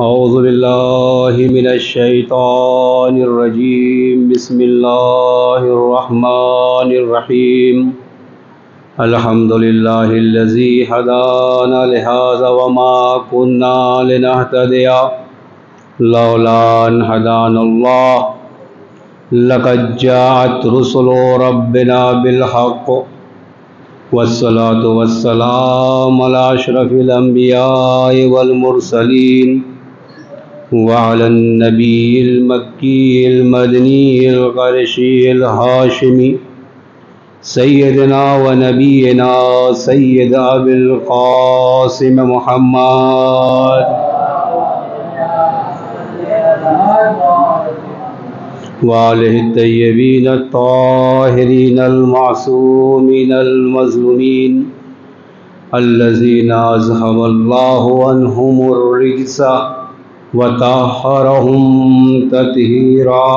اعوذ باللہ من الشیطان الرجیم بسم اللہ الرحمن الرحیم الحمد للہ الذی ہدانا لہذا وما كنا لنہتدی لولا ان ہدانا اللہ لقد جاءت رسل ربنا بالحق والصلاة والسلام على أشرف الأنبياء والمرسلين وعلى النبي المكي المدني القرشي الهاشمي سيدنا ونبينا سيد أبي القاسم محمد وآله الطيبين الطاهرين المعصومين المظلومين الذين أذهب الله عنهم الرجس وطهرهم تطهيرا.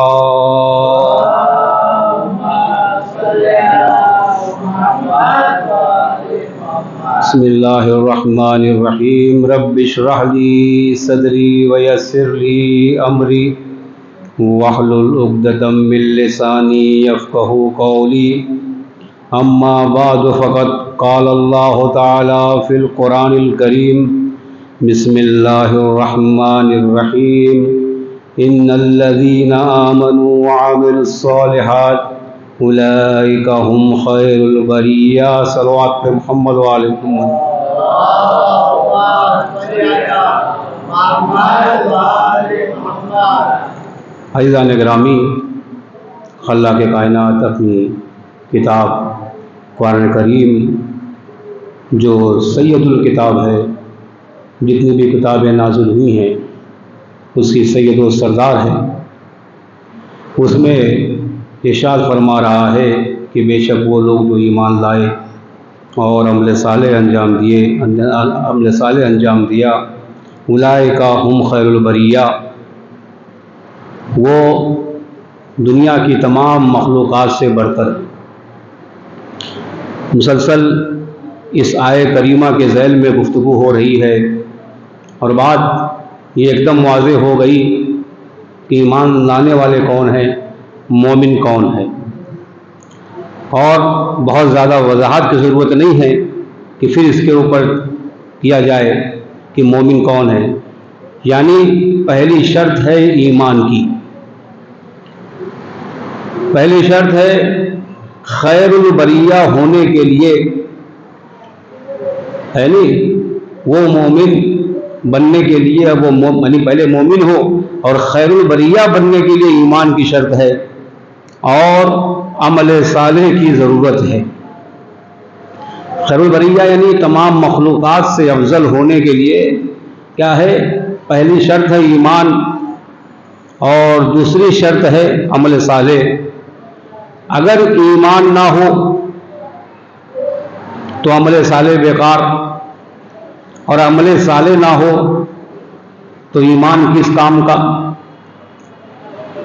بسم الله الرحمن الرحيم رب اشرح لي صدري ويسر لي أمري واحلل عقدة من لساني يفقهوا قولي. أما بعد فقد قال الله تعالى في القرآن الكريم بسم الله الرحمن الرحيم إن الذين آمنوا وعملوا الصالحات أولئك هم خير البرية. صلوات محمد وعليكم. عزیزان گرامی، خلاق کائنات اپنی کتاب قرآن کریم جو سید الکتاب ہے، جتنی بھی کتابیں نازل ہوئی ہیں اس کی سید و سردار ہے، اس میں ارشاد فرما رہا ہے کہ بے شک وہ لوگ جو ایمان لائے اور عمل صالح انجام دیا اولئک ہم خیر البریہ، وہ دنیا کی تمام مخلوقات سے برتر. مسلسل اس آیے کریمہ کے ذیل میں گفتگو ہو رہی ہے اور بات یہ ایک دم واضح ہو گئی کہ ایمان لانے والے کون ہیں، مومن کون ہے، اور بہت زیادہ وضاحت کی ضرورت نہیں ہے کہ پھر اس کے اوپر کیا جائے کہ مومن کون ہے. یعنی پہلی شرط ہے ایمان کی، پہلی شرط ہے خیر البریہ ہونے کے لیے، یعنی وہ مومن بننے کے لیے وہ یعنی پہلے مومن ہو، اور خیر البریہ بننے کے لیے ایمان کی شرط ہے اور عمل صالح کی ضرورت ہے. خیر البریہ یعنی تمام مخلوقات سے افضل ہونے کے لیے کیا ہے؟ پہلی شرط ہے ایمان، اور دوسری شرط ہے عمل صالح. اگر ایمان نہ ہو تو عمل صالح بیکار، اور عمل صالح نہ ہو تو ایمان کس کام کا؟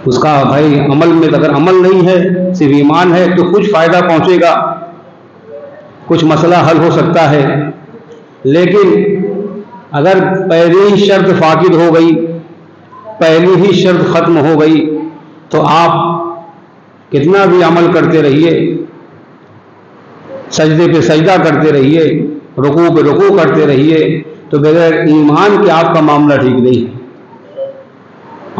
اس کا بھائی عمل میں اگر عمل نہیں ہے، صرف ایمان ہے، تو کچھ فائدہ پہنچے گا، کچھ مسئلہ حل ہو سکتا ہے. لیکن اگر پہلی ہی شرط فاقد ہو گئی، پہلی ہی شرط ختم ہو گئی، تو آپ کتنا بھی عمل کرتے رہیے، سجدے پہ سجدہ کرتے رہیے، رکوع پہ رکوع کرتے رہیے، تو بغیر ایمان کے آپ کا معاملہ ٹھیک نہیں ہے.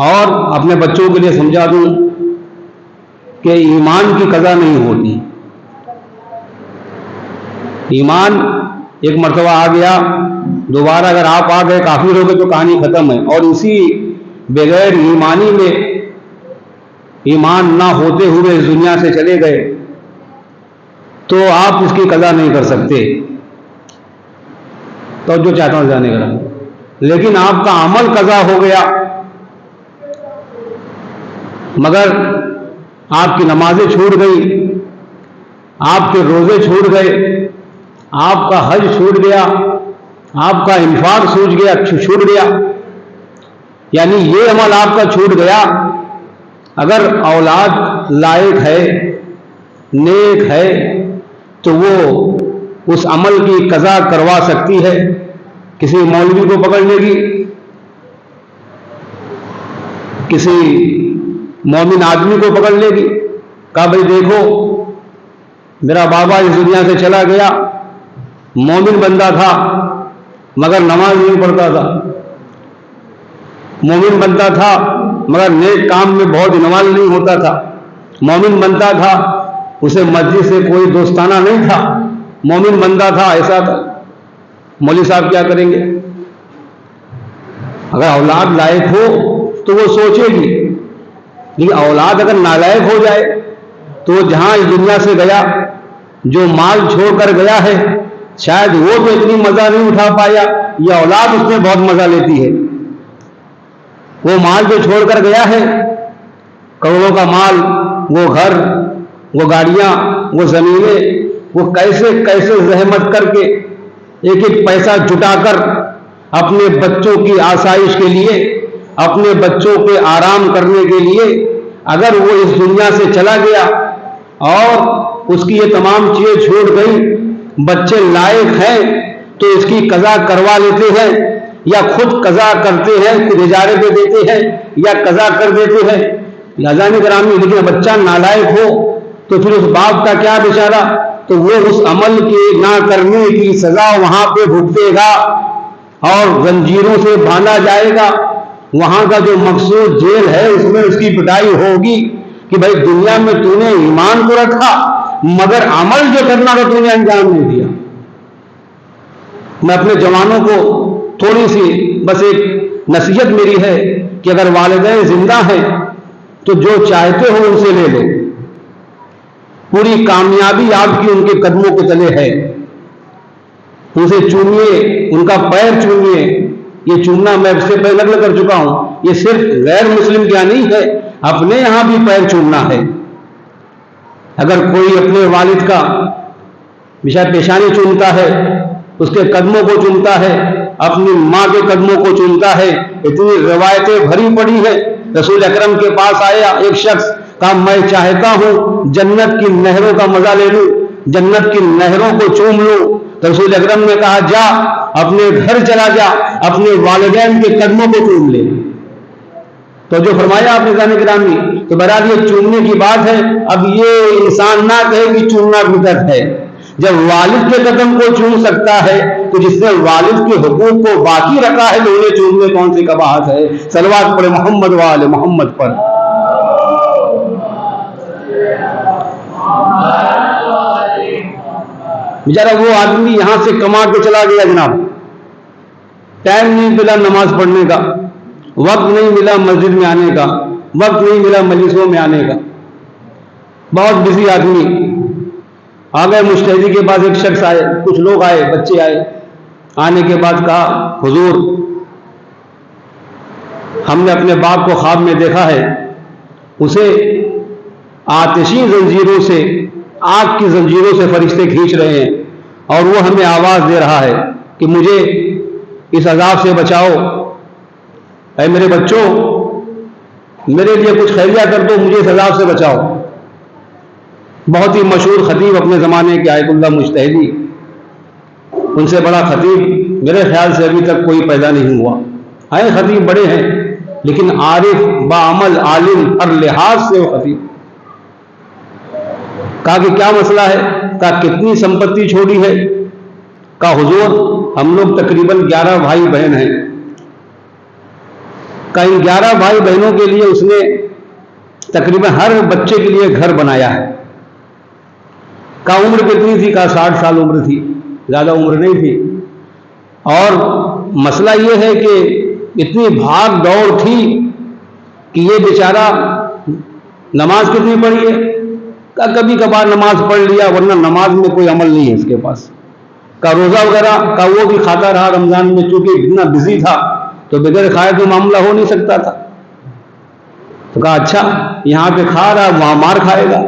اور اپنے بچوں کے لیے سمجھا دوں کہ ایمان کی قضا نہیں ہوتی. ایمان ایک مرتبہ آ گیا، دوبارہ اگر آپ آ گئے کافر ہو گئے تو کہانی ختم ہے. اور اسی بغیر ایمانی میں ایمان نہ ہوتے ہوئے اس دنیا سے چلے گئے تو آپ اس کی قضا نہیں کر سکتے. تو جو چاہتا ہوں جانے کا، لیکن آپ کا عمل قضا ہو گیا، مگر آپ کی نمازیں چھوٹ گئی، آپ کے روزے چھوٹ گئے، آپ کا حج چھوٹ گیا، آپ کا انفاق چھوٹ گیا، یعنی یہ عمل آپ کا چھوٹ گیا. اگر اولاد لائق ہے، نیک ہے، تو وہ اس عمل کی قضا کروا سکتی ہے. کسی مولوی کو پکڑ لے گی کسی مومن آدمی کو پکڑ لے گی. کہا بھائی دیکھو میرا بابا اس دنیا سے چلا گیا، مومن بندہ تھا مگر نماز نہیں پڑھتا تھا، مومن بندہ تھا مگر نیک کام میں بہت انوالو نہیں ہوتا تھا، مومن بندہ تھا اسے مسجد سے کوئی دوستانہ نہیں تھا، مومن بندہ تھا ایسا تھا. مولوی صاحب کیا کریں گے؟ اگر اولاد لائق ہو تو وہ سوچے گی، لیکن اولاد اگر نالائق ہو جائے تو وہ جہاں اس دنیا سے گیا، جو مال چھوڑ کر گیا ہے، شاید وہ تو اتنی مزہ نہیں اٹھا پایا، یہ اولاد اس میں بہت مزہ لیتی ہے. وہ مال جو چھوڑ کر گیا ہے، کروڑوں کا مال، وہ گھر، وہ گاڑیاں، وہ زمینیں، وہ کیسے کیسے زحمت کر کے ایک ایک پیسہ جٹا کر اپنے بچوں کی آسائش کے لیے، اپنے بچوں کے آرام کرنے کے لیے، اگر وہ اس دنیا سے چلا گیا اور اس کی یہ تمام چیزیں چھوڑ گئی، بچے لائق ہیں تو اس کی قضا کروا لیتے ہیں یا خود قضا کرتے ہیں، خود اجارے پہ دیتے ہیں یا قضا کر دیتے ہیں. لازانی گرامی، لیکن بچہ نالائق ہو تو پھر اس باپ کا کیا بیچارہ؟ تو وہ اس عمل کے نہ کرنے کی سزا وہاں پہ بھگتے گا اور زنجیروں سے باندھا جائے گا. وہاں کا جو مخصوص جیل ہے اس میں اس کی پٹائی ہوگی کہ بھائی دنیا میں تو نے ایمان کو رکھا مگر عمل جو کرنا تھا تو نے انجام نہیں دیا. میں اپنے جوانوں کو تھوڑی سی بس ایک نصیحت میری ہے کہ اگر والدین زندہ ہیں تو جو چاہتے ہو ان سے لے لو، پوری کامیابی آپ کی ان کے قدموں کے تلے ہے. ان سے چومیے، ان کا پیر چومیے. یہ چومنا میں اس سے پہلے نقل کر چکا ہوں، یہ صرف غیر مسلم کیا نہیں ہے، اپنے یہاں بھی پیر چومنا ہے. اگر کوئی اپنے والد کا بشاید پیشانی چومتا ہے، اس کے قدموں کو چومتا ہے، اپنی ماں کے قدموں کو چومتا ہے، اتنی روایتیں بھری پڑی ہے. رسول اکرم کے پاس آیا ایک شخص، کہا میں چاہتا ہوں جنت کی نہروں کا مزہ لے لوں، جنت کی نہروں کو چوم لوں. رسول اکرم نے کہا جا اپنے گھر چلا جا، اپنے والدین کے قدموں کو چوم لے. تو جو فرمایا آپ نے جانے گرامی، تو بہرحال یہ چومنے کی بات ہے. اب یہ انسان نہ کہے کہ چومنا بدعت ہے. جب والد کے قدم کو چوم سکتا ہے تو جس نے والد کے حقوق کو باقی رکھا ہے تو انہیں چومنے کون سی قباحت ہے؟ صلوات پڑھے محمد و آل محمد پر. بیچارہ وہ آدمی یہاں سے کما کے چلا گیا جناب، ٹائم نہیں ملا نماز پڑھنے کا، وقت نہیں ملا مسجد میں آنے کا، وقت نہیں ملا مجلسوں میں آنے کا، بہت بزی آدمی. آ گئے مجتہدی کے بعد ایک شخص آئے، کچھ لوگ آئے، بچے آئے. آنے کے بعد کہا حضور ہم نے اپنے باپ کو خواب میں دیکھا ہے، اسے آتشی زنجیروں سے، آگ کی زنجیروں سے فرشتے کھینچ رہے ہیں اور وہ ہمیں آواز دے رہا ہے کہ مجھے اس عذاب سے بچاؤ. اے میرے بچوں میرے لیے کچھ خیریہ کر دو، مجھے اس عذاب سے بچاؤ. بہت ہی مشہور خطیب اپنے زمانے کے آیت اللہ مجتہدی، ان سے بڑا خطیب میرے خیال سے ابھی تک کوئی پیدا نہیں ہوا. ہیں خطیب بڑے ہیں لیکن عارف باعمل عالم ہر لحاظ سے وہ خطیب. کہا کہ کیا مسئلہ ہے؟ کہا کتنی سمپتی چھوڑی ہے؟ کہا حضور ہم لوگ تقریباً 11 بھائی بہن ہیں. کہا ان 11 بھائی بہنوں کے لیے اس نے تقریباً ہر بچے کے لیے گھر بنایا ہے. کہا عمر کتنی تھی؟ کہا 60 سال عمر تھی، زیادہ عمر نہیں تھی. اور مسئلہ یہ ہے کہ اتنی بھاگ دوڑ تھی کہ یہ بیچارہ نماز کتنی پڑھی ہے؟ کہا کبھی کبھار نماز پڑھ لیا ورنہ نماز میں کوئی عمل نہیں ہے اس کے پاس. کہا روزہ وغیرہ؟ کہا وہ بھی کھاتا رہا رمضان میں، چونکہ اتنا بزی تھا تو بغیر کھائے تو معاملہ ہو نہیں سکتا تھا. تو کہا اچھا یہاں پہ کھا رہا وہاں مار کھائے گا،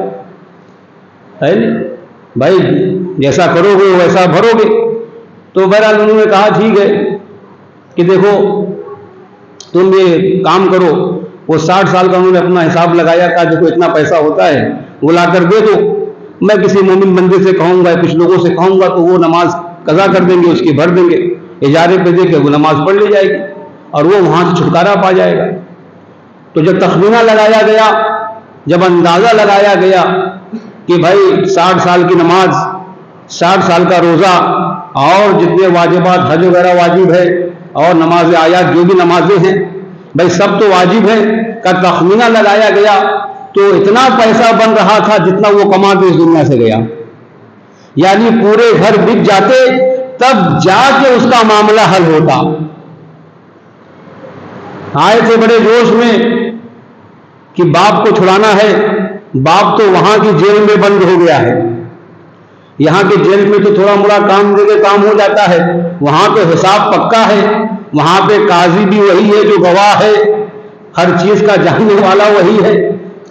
ہے بھائی جیسا کرو گے ویسا بھرو گے. تو بہرحال انہوں نے کہا ٹھیک ہے کہ دیکھو تم یہ کام کرو. وہ 60 سال کا انہوں نے اپنا حساب لگایا، کہا دیکھو اتنا پیسہ ہوتا ہے وہ لا کر دے دو، میں کسی مومن بندے سے کہوں گا، کچھ لوگوں سے کہوں گا تو وہ نماز قضا کر دیں گے، اس کی بھر دیں گے، اجارے پہ دے کے وہ نماز پڑھ لی جائے گی اور وہ وہاں سے چھٹکارا پا جائے گا. تو جب تخمینہ لگایا گیا، جب اندازہ لگایا گیا کہ بھائی 60 سال کی نماز، 60 سال کا روزہ اور جتنے واجبات حج وغیرہ واجب ہے اور نماز آیات جو بھی نمازیں ہیں بھائی سب تو واجب ہیں کا تخمینہ لگایا گیا تو اتنا پیسہ بن رہا تھا جتنا وہ کما کے اس دنیا سے گیا، یعنی پورے گھر بک جاتے تب جا کے اس کا معاملہ حل ہوتا۔ آئے تھے بڑے جوش میں کہ باپ کو چھڑانا ہے، باپ تو وہاں کی جیل میں بند ہو گیا ہے، یہاں کے جیل میں تو تھوڑا موڑا کام دے کے کام ہو جاتا ہے، وہاں تو حساب پکا ہے، وہاں پہ قاضی بھی وہی ہے جو گواہ ہے، ہر چیز کا جاننے والا وہی ہے۔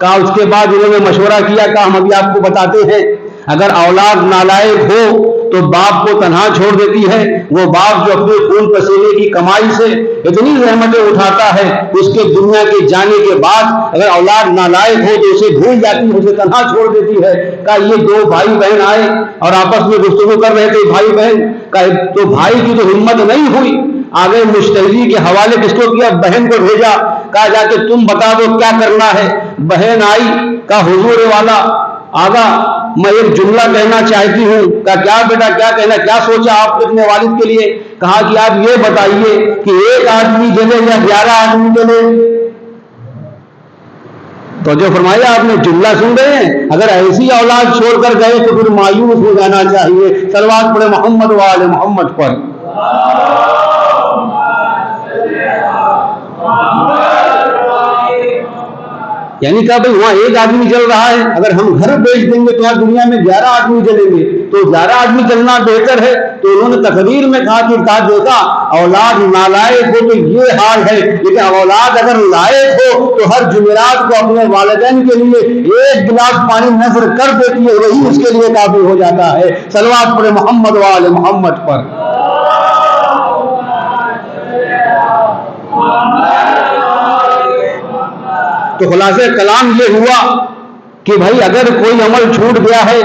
کہا اس کے بعد انہوں نے مشورہ کیا، کہا ہم ابھی آپ کو بتاتے ہیں، اگر اولاد نالائق ہو تو باپ کو تنہا چھوڑ دیتی ہے، وہ باپ جو اپنے خون پسینے کی کمائی سے اتنی زحمتیں اٹھاتا ہے اس کے دنیا کے جانے کے بعد اگر اولاد نالائق ہو تو اسے بھول جاتی ہے، اسے تنہا چھوڑ دیتی ہے۔ کہا یہ دو بھائی بہن آئے اور آپس میں گفتگو کر رہے تھے بھائی بہن، کہا تو بھائی کی تو ہمت نہیں ہوئی، آگے مشتری کے حوالے کس کو کیا؟ بہن کو بھیجا، کہا جا کے تم بتا دو کیا کرنا ہے۔ بہن آئی، کہا حضور والا آگا میں ایک جملہ کہنا چاہتی ہوں۔ کہا کیا بیٹا کیا کہنا، کیا سوچا آپ نے اپنے والد کے لیے؟ کہا کہ آپ یہ بتائیے کہ ایک آدمی جلے یا 11 آدمی جلے؟ تو جو فرمایا آپ نے جملہ سن رہے ہیں، اگر ایسی اولاد چھوڑ کر گئے تو پھر مایوس ہو جانا چاہیے۔ صلوات پڑھے محمد و آل محمد پر۔ یعنی کہا بھئی وہاں ایک آدمی جل رہا ہے، اگر ہم گھر بیچ دیں گے تو یہاں دنیا میں 11 آدمی جلیں گے، تو 11 آدمی جلنا بہتر ہے۔ تو انہوں نے تقریر میں کہا کہ دیکھا اولاد نالائق ہو تو یہ حال ہے، لیکن اولاد اگر لائق ہو تو ہر جمعرات کو اپنے والدین کے لیے ایک گلاس پانی نذر کر دیتی ہے، وہی اس کے لیے کافی ہو جاتا ہے۔ صلوات پڑھے محمد و آل محمد پر۔ تو خلاصہ کلام یہ ہوا کہ بھائی اگر کوئی عمل چھوٹ گیا ہے،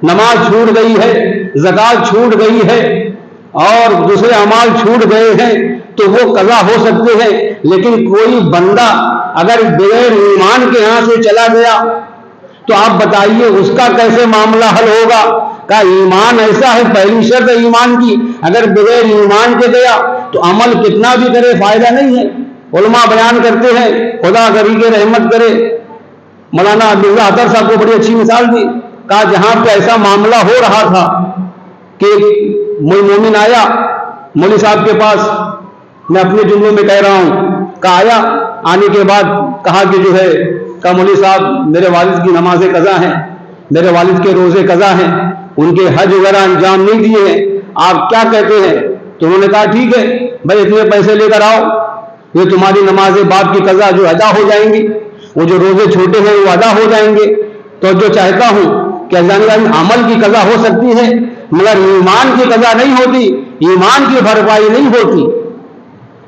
نماز چھوٹ گئی ہے، زکوٰۃ چھوٹ گئی ہے اور دوسرے اعمال چھوٹ گئے ہیں تو وہ قضا ہو سکتے ہیں، لیکن کوئی بندہ اگر بغیر ایمان کے یہاں سے چلا گیا تو آپ بتائیے اس کا کیسے معاملہ حل ہوگا؟ کہ ایمان ایسا ہے، پہلی شرط ہے ایمان کی، اگر بغیر ایمان کے گیا تو عمل کتنا بھی کرے فائدہ نہیں ہے۔ علماء بیان کرتے ہیں، خدا غری کے رحمت کرے، مولانا عبداللہ اطہر صاحب کو بڑی اچھی مثال دی، کہا جہاں پہ ایسا معاملہ ہو رہا تھا کہ مومن آیا مولوی صاحب کے پاس، میں اپنے جملوں میں کہہ رہا ہوں، کہا آیا، آنے کے بعد کہا کہ جو ہے کہا مولوی صاحب میرے والد کی نمازیں قضا ہیں، میرے والد کے روزے قضا ہیں، ان کے حج وغیرہ انجام نہیں دیے ہیں، آپ کیا کہتے ہیں؟ تو انہوں نے کہا ٹھیک ہے بھائی اتنے پیسے لے کر آؤ، یہ تمہاری نماز باپ کی قضا جو ادا ہو جائیں گی، وہ جو روزے چھوٹے ہیں وہ ادا ہو جائیں گے۔ تو جو چاہتا ہوں کہ عمل کی قضا ہو سکتی ہے مگر ایمان کی قضا نہیں ہوتی، ایمان کی بھرپائی نہیں ہوتی۔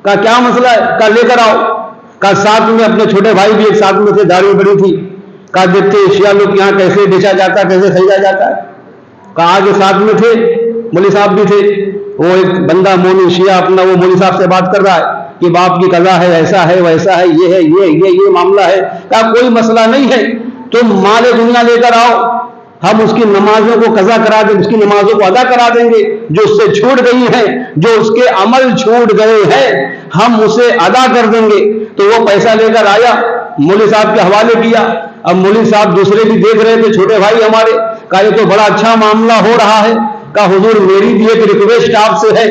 کہا کیا مسئلہ ہے؟ کہا لے کر آؤ۔ کہا ساتھ میں اپنے چھوٹے بھائی بھی ایک ساتھ میں تھے، داڑھی بڑی تھی، کہا دیکھتے شیعہ لوگ یہاں کیسے بیچا جاتا ہے، کیسے خریدا جاتا ہے۔ کہا آگے ساتھ میں تھے مولوی صاحب بھی تھے، وہ ایک بندہ مومن شیعہ اپنا وہ مولوی صاحب سے بات کر رہا ہے کہ باپ کی قضا ہے، ایسا ہے ویسا ہے، یہ ہے یہ معاملہ ہے۔ کہا کوئی مسئلہ نہیں ہے، تم مال دنیا لے کر آؤ، ہم اس کی نمازوں کو قضا کرا دیں، اس کی نمازوں کو ادا کرا دیں گے جو اس سے چھوٹ گئی ہیں، جو اس کے عمل چھوٹ گئے ہیں ہم اسے ادا کر دیں گے۔ تو وہ پیسہ لے کر آیا، مولوی صاحب کے حوالے کیا۔ اب مولوی صاحب دوسرے بھی دیکھ رہے تھے، چھوٹے بھائی ہمارے، کہا یہ تو بڑا اچھا معاملہ ہو رہا ہے۔ کہا حضور میری بھی ایک ریکویسٹ آپ سے ہے۔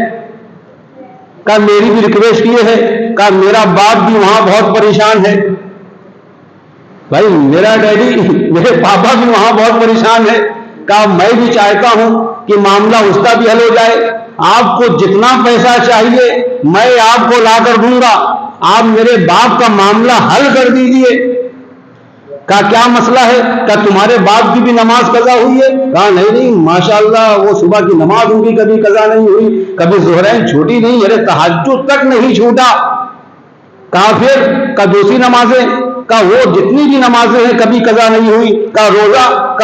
کہا میری بھی ریکویسٹ یہ ہے، کہا میرا باپ بھی وہاں بہت پریشان ہے۔ بھائی میرا ڈیڈی، میرے پاپا بھی وہاں بہت پریشان ہے۔ کہا میں بھی چاہتا ہوں کہ معاملہ اس کا بھی حل ہو جائے، آپ کو جتنا پیسہ چاہیے میں آپ کو لا کر دوں گا، آپ میرے باپ کا معاملہ حل کر دیجئے۔ کہا کیا مسئلہ ہے؟ کہا تمہارے باپ کی بھی نماز قضا ہوئی ہے؟ کہا نہیں ماشاءاللہ وہ صبح کی نماز ان کی کبھی قضا نہیں ہوئی، کبھی ظہرین چھوٹی نہیں، ارے تہجد تک نہیں چھوٹا۔ کہا پھر؟ کہا دوسری نمازیں؟ کا وہ جتنی بھی نمازیں ہیں کبھی قضا نہیں ہوئی، کا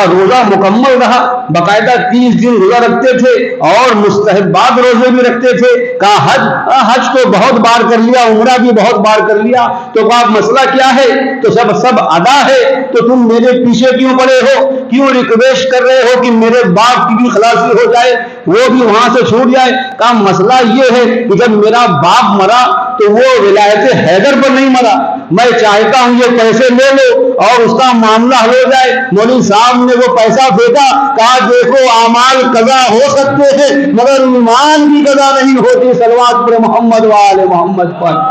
روزہ مکمل رہا، باقاعدہ 30 دن روزہ رکھتے تھے اور مستحبات روزے بھی رکھتے تھے، کا حج تو بہت بار کر لیا، عمرہ بھی بہت بار کر لیا، تو کا مسئلہ کیا ہے؟ تو سب ادا ہے، تو تم میرے پیچھے کیوں پڑے ہو؟ کیوں ریکویسٹ کر رہے ہو کہ میرے باپ کی بھی خلاصی ہو جائے، وہ بھی وہاں سے چھوٹ جائے؟ کا مسئلہ یہ ہے کہ جب میرا باپ مرا تو وہ ولایت حیدر پر نہیں مرا، میں چاہتا ہوں یہ پیسے لے لو اور اس کا معاملہ ہو جائے۔ مولوی صاحب نے وہ پیسہ پھینکا، کہا دیکھو اعمال قضا ہو سکتے ہیں مگر ایمان کی قضا نہیں ہوتی۔ صلوات پر محمد و آل محمد پر۔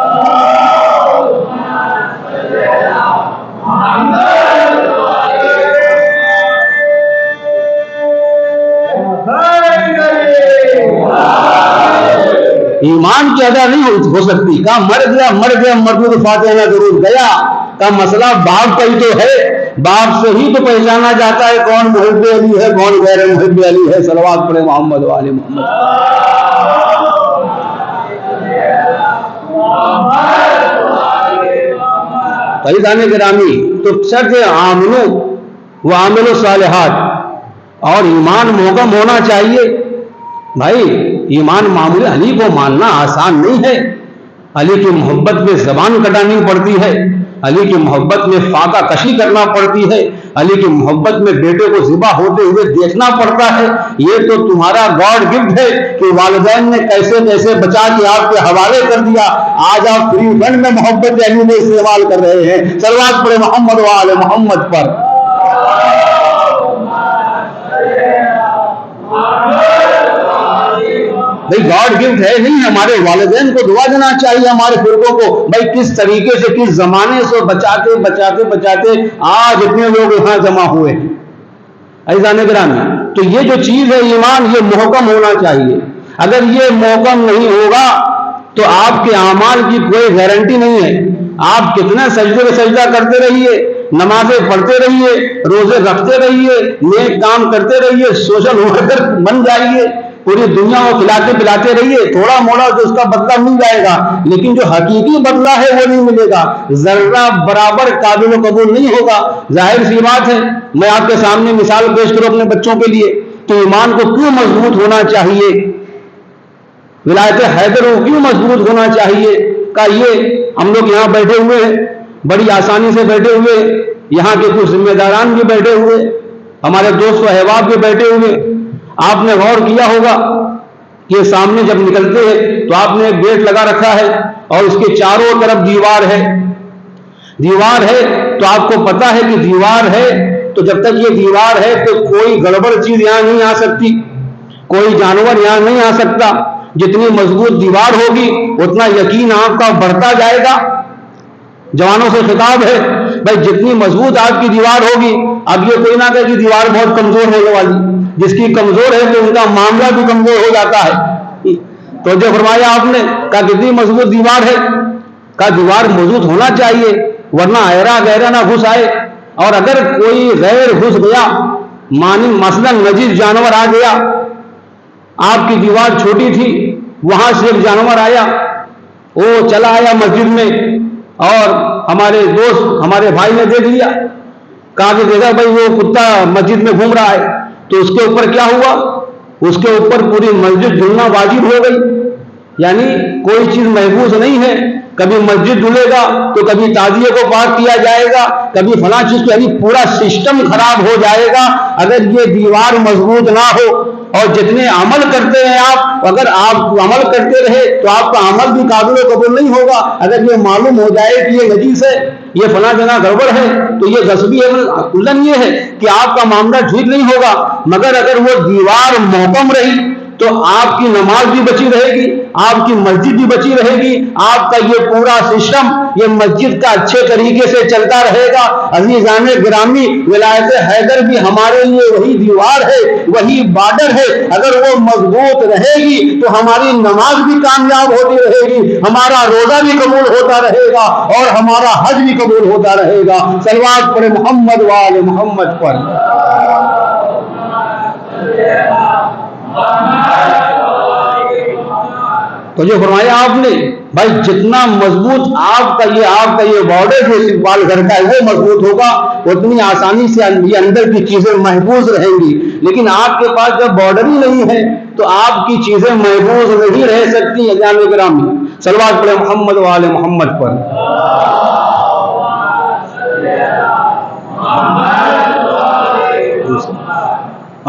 ایمان کی ادا نہیں ہو سکتی، کہا مر گیا مردود فاتحہ نہ ضرور گیا، کا مسئلہ باپ کا ہی تو ہے، باپ سے ہی تو پہچانا جاتا ہے کون محب علی ہے کون غیر محب علی ہے۔ صلوات پڑھے محمد و آل محمد۔ فریضان گرامی، تو شرط آمنو و عاملو صالحات، اور ایمان محکم ہونا چاہیے۔ بھائی ایمان معمولی، علی کو ماننا آسان نہیں ہے، علی کی محبت میں زبان کٹانی پڑتی ہے، علی کی محبت میں فاقہ کشی کرنا پڑتی ہے، علی کی محبت میں بیٹے کو ذبح ہوتے ہوئے دیکھنا پڑتا ہے۔ یہ تو تمہارا گاڈ گفٹ ہے کہ والدین نے کیسے کیسے بچا کے آپ کے حوالے کر دیا، آج آپ فری فنڈ میں محبت علی میں استعمال کر رہے ہیں۔ صلوات پڑھے محمد و آل محمد پر۔ بھئی گاڈ گفٹ ہے نہیں، ہمارے والدین کو دعا دینا چاہیے، ہمارے فرقوں کو، بھئی کس طریقے سے کس زمانے سے بچاتے آج اتنے لوگ یہاں جمع ہوئے ہیں۔ عزیزان گرامی، تو یہ جو چیز ہے ایمان، یہ محکم ہونا چاہیے۔ اگر یہ محکم نہیں ہوگا تو آپ کے اعمال کی کوئی گارنٹی نہیں ہے۔ آپ کتنے سجدے پہ سجدہ کرتے رہیے، نمازیں پڑھتے رہیے، روزے رکھتے رہیے، نیک کام کرتے رہیے، سوشل ورکر بن جائیے، پوری دنیا کو کھلاتے پلاتے رہیے، تھوڑا موڑا تو اس کا بدلہ مل جائے گا، لیکن جو حقیقی بدلہ ہے وہ نہیں ملے گا، ذرہ برابر قابل و قبول نہیں ہوگا۔ ظاہر سی بات ہے، میں آپ کے سامنے مثال پیش کروں اپنے بچوں کے لیے، تو ایمان کو کیوں مضبوط ہونا چاہیے، ولایت حیدر کو کیوں مضبوط ہونا چاہیے، کہ یہ ہم لوگ یہاں بیٹھے ہوئے ہیں، بڑی آسانی سے بیٹھے ہوئے، یہاں کے کچھ ذمہ داران بھی بیٹھے ہوئے، ہمارے دوست و احباب بھی بیٹھے ہوئے۔ آپ نے غور کیا ہوگا کہ سامنے جب نکلتے ہیں تو آپ نے ایک گیٹ لگا رکھا ہے اور اس کے چاروں طرف دیوار ہے تو آپ کو پتا ہے کہ دیوار ہے تو جب تک یہ دیوار ہے تو کوئی گڑبڑ چیز یہاں نہیں آ سکتی، کوئی جانور یہاں نہیں آ سکتا۔ جتنی مضبوط دیوار ہوگی اتنا یقین آپ کا بڑھتا جائے گا۔ جوانوں سے خطاب ہے، بھائی جتنی مضبوط آپ کی دیوار ہوگی، اب یہ کوئی نہ کہ دیوار بہت کمزور ہونے والی، جس کی کمزور ہے تو ان کا معاملہ بھی کمزور ہو جاتا ہے۔ تو جو فرمایا آپ نے، کہا کتنی مضبوط دیوار ہے، کہا دیوار مضبوط ہونا چاہیے ورنہ ایرا گہرا نہ گھس آئے، اور اگر کوئی غیر گھس گیا، مثلا نجس جانور آ گیا، آپ کی دیوار چھوٹی تھی، وہاں سے ایک جانور آیا، وہ چلا آیا مسجد میں، اور ہمارے دوست ہمارے بھائی نے دیکھ لیا، کہا کہ دیکھا بھائی وہ کتا مسجد میں گھوم رہا ہے، تو اس کے اوپر کیا ہوا، اس کے اوپر پوری مسجد دھلنا واجب ہو گئی۔ یعنی کوئی چیز محفوظ نہیں ہے، کبھی مسجد دھلے گا تو کبھی تعزیے کو پاک کیا جائے گا، کبھی فلاں چیز کو، یعنی پورا سسٹم خراب ہو جائے گا اگر یہ دیوار مضبوط نہ ہو۔ اور جتنے عمل کرتے ہیں آپ، اگر آپ عمل کرتے رہے تو آپ کا عمل بھی قابل و قبول نہیں ہوگا۔ اگر یہ معلوم ہو جائے کہ یہ نجیس ہے، یہ فلاں جگہ گڑبڑ ہے، تو یہ غصبی ہے، کلن یہ ہے کہ آپ کا معاملہ ٹھیک نہیں ہوگا۔ مگر اگر وہ دیوار محکم رہی تو آپ کی نماز بھی بچی رہے گی، آپ کی مسجد بھی بچی رہے گی، آپ کا یہ پورا سسٹم، یہ مسجد کا اچھے طریقے سے چلتا رہے گا۔ عزیزان گرامی، ولایت حیدر بھی ہمارے لیے وہی دیوار ہے، وہی بارڈر ہے، اگر وہ مضبوط رہے گی تو ہماری نماز بھی کامیاب ہوتی رہے گی، ہمارا روزہ بھی قبول ہوتا رہے گا، اور ہمارا حج بھی قبول ہوتا رہے گا۔ صلوات پڑھے محمد و آل محمد پر۔ تو جو فرمایا آپ نے بھائی جتنا مضبوط آپ کا یہ بارڈر جو استقبال گھر کا ہے وہ مضبوط ہوگا اتنی آسانی سے یہ اندر کی چیزیں محفوظ رہیں گی. لیکن آپ کے پاس جب بارڈر ہی نہیں ہے تو آپ کی چیزیں محفوظ نہیں رہ سکتی. اجان گرامی صلوات پڑھیں محمد و آل محمد پر.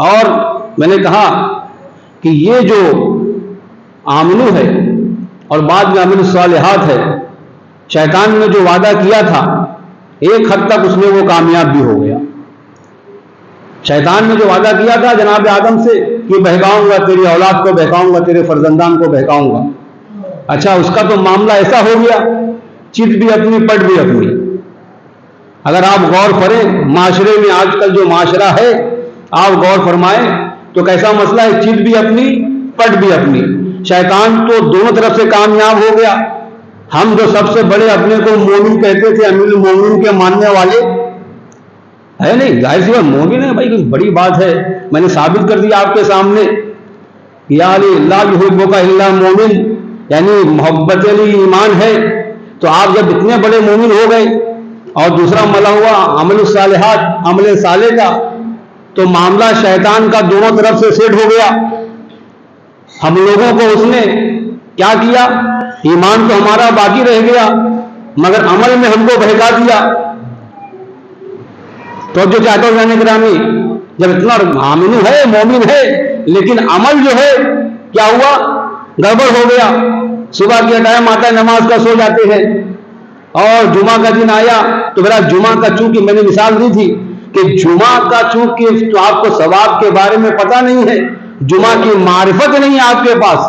اور میں نے کہا کہ یہ جو آمنو ہے اور بعد میں عمل الصالحات ہے، شیطان نے جو وعدہ کیا تھا ایک حد تک اس میں وہ کامیاب بھی ہو گیا. شیطان نے جو وعدہ کیا تھا جناب آدم سے کہ بہکاؤں گا تیری اولاد کو، بہکاؤں گا تیرے فرزندان کو، بہکاؤں گا. اچھا اس کا تو معاملہ ایسا ہو گیا، چت بھی اپنی پٹ بھی اپنی. اگر آپ غور کریں معاشرے میں آج کل جو معاشرہ ہے آپ غور فرمائیں تو کیسا مسئلہ ہے، چت بھی اپنی پٹ بھی اپنی. شیطان تو دونوں طرف سے کامیاب ہو گیا. ہم جو سب سے بڑے اپنے کو مومن کہتے تھے، امیر المومنین کے ماننے والے ہے نہیں، ظاہر سی بات مومن ہے بھائی، بڑی بات ہے. میں نے ثابت کر دیا آپ کے سامنے یا لا یحبک الا مومن، یعنی محبت علی ایمان ہے. تو آپ جب اتنے بڑے مومن ہو گئے اور دوسرا ملا ہوا عمل الصالحات، عمل صالح کا، تو معاملہ شیطان کا دونوں طرف سے سیٹ ہو گیا. ہم لوگوں کو اس نے کیا کیا، ایمان تو ہمارا باقی رہ گیا مگر عمل میں ہم کو بہکا دیا. تو جو چاہتا ہوں جانے گرامی جب اتنا آمن ہے مومن ہے لیکن عمل جو ہے کیا ہوا، گڑبڑ ہو گیا. صبح کے ٹائم آتا ہے نماز کا سو جاتے ہیں اور جمعہ کا دن آیا تو میرا جمعہ کا چونکہ میں نے مثال دی تھی کہ جمعہ کا چونکہ تو آپ کو ثواب کے بارے میں پتہ نہیں ہے، جمعہ کی معرفت نہیں ہے آپ کے پاس.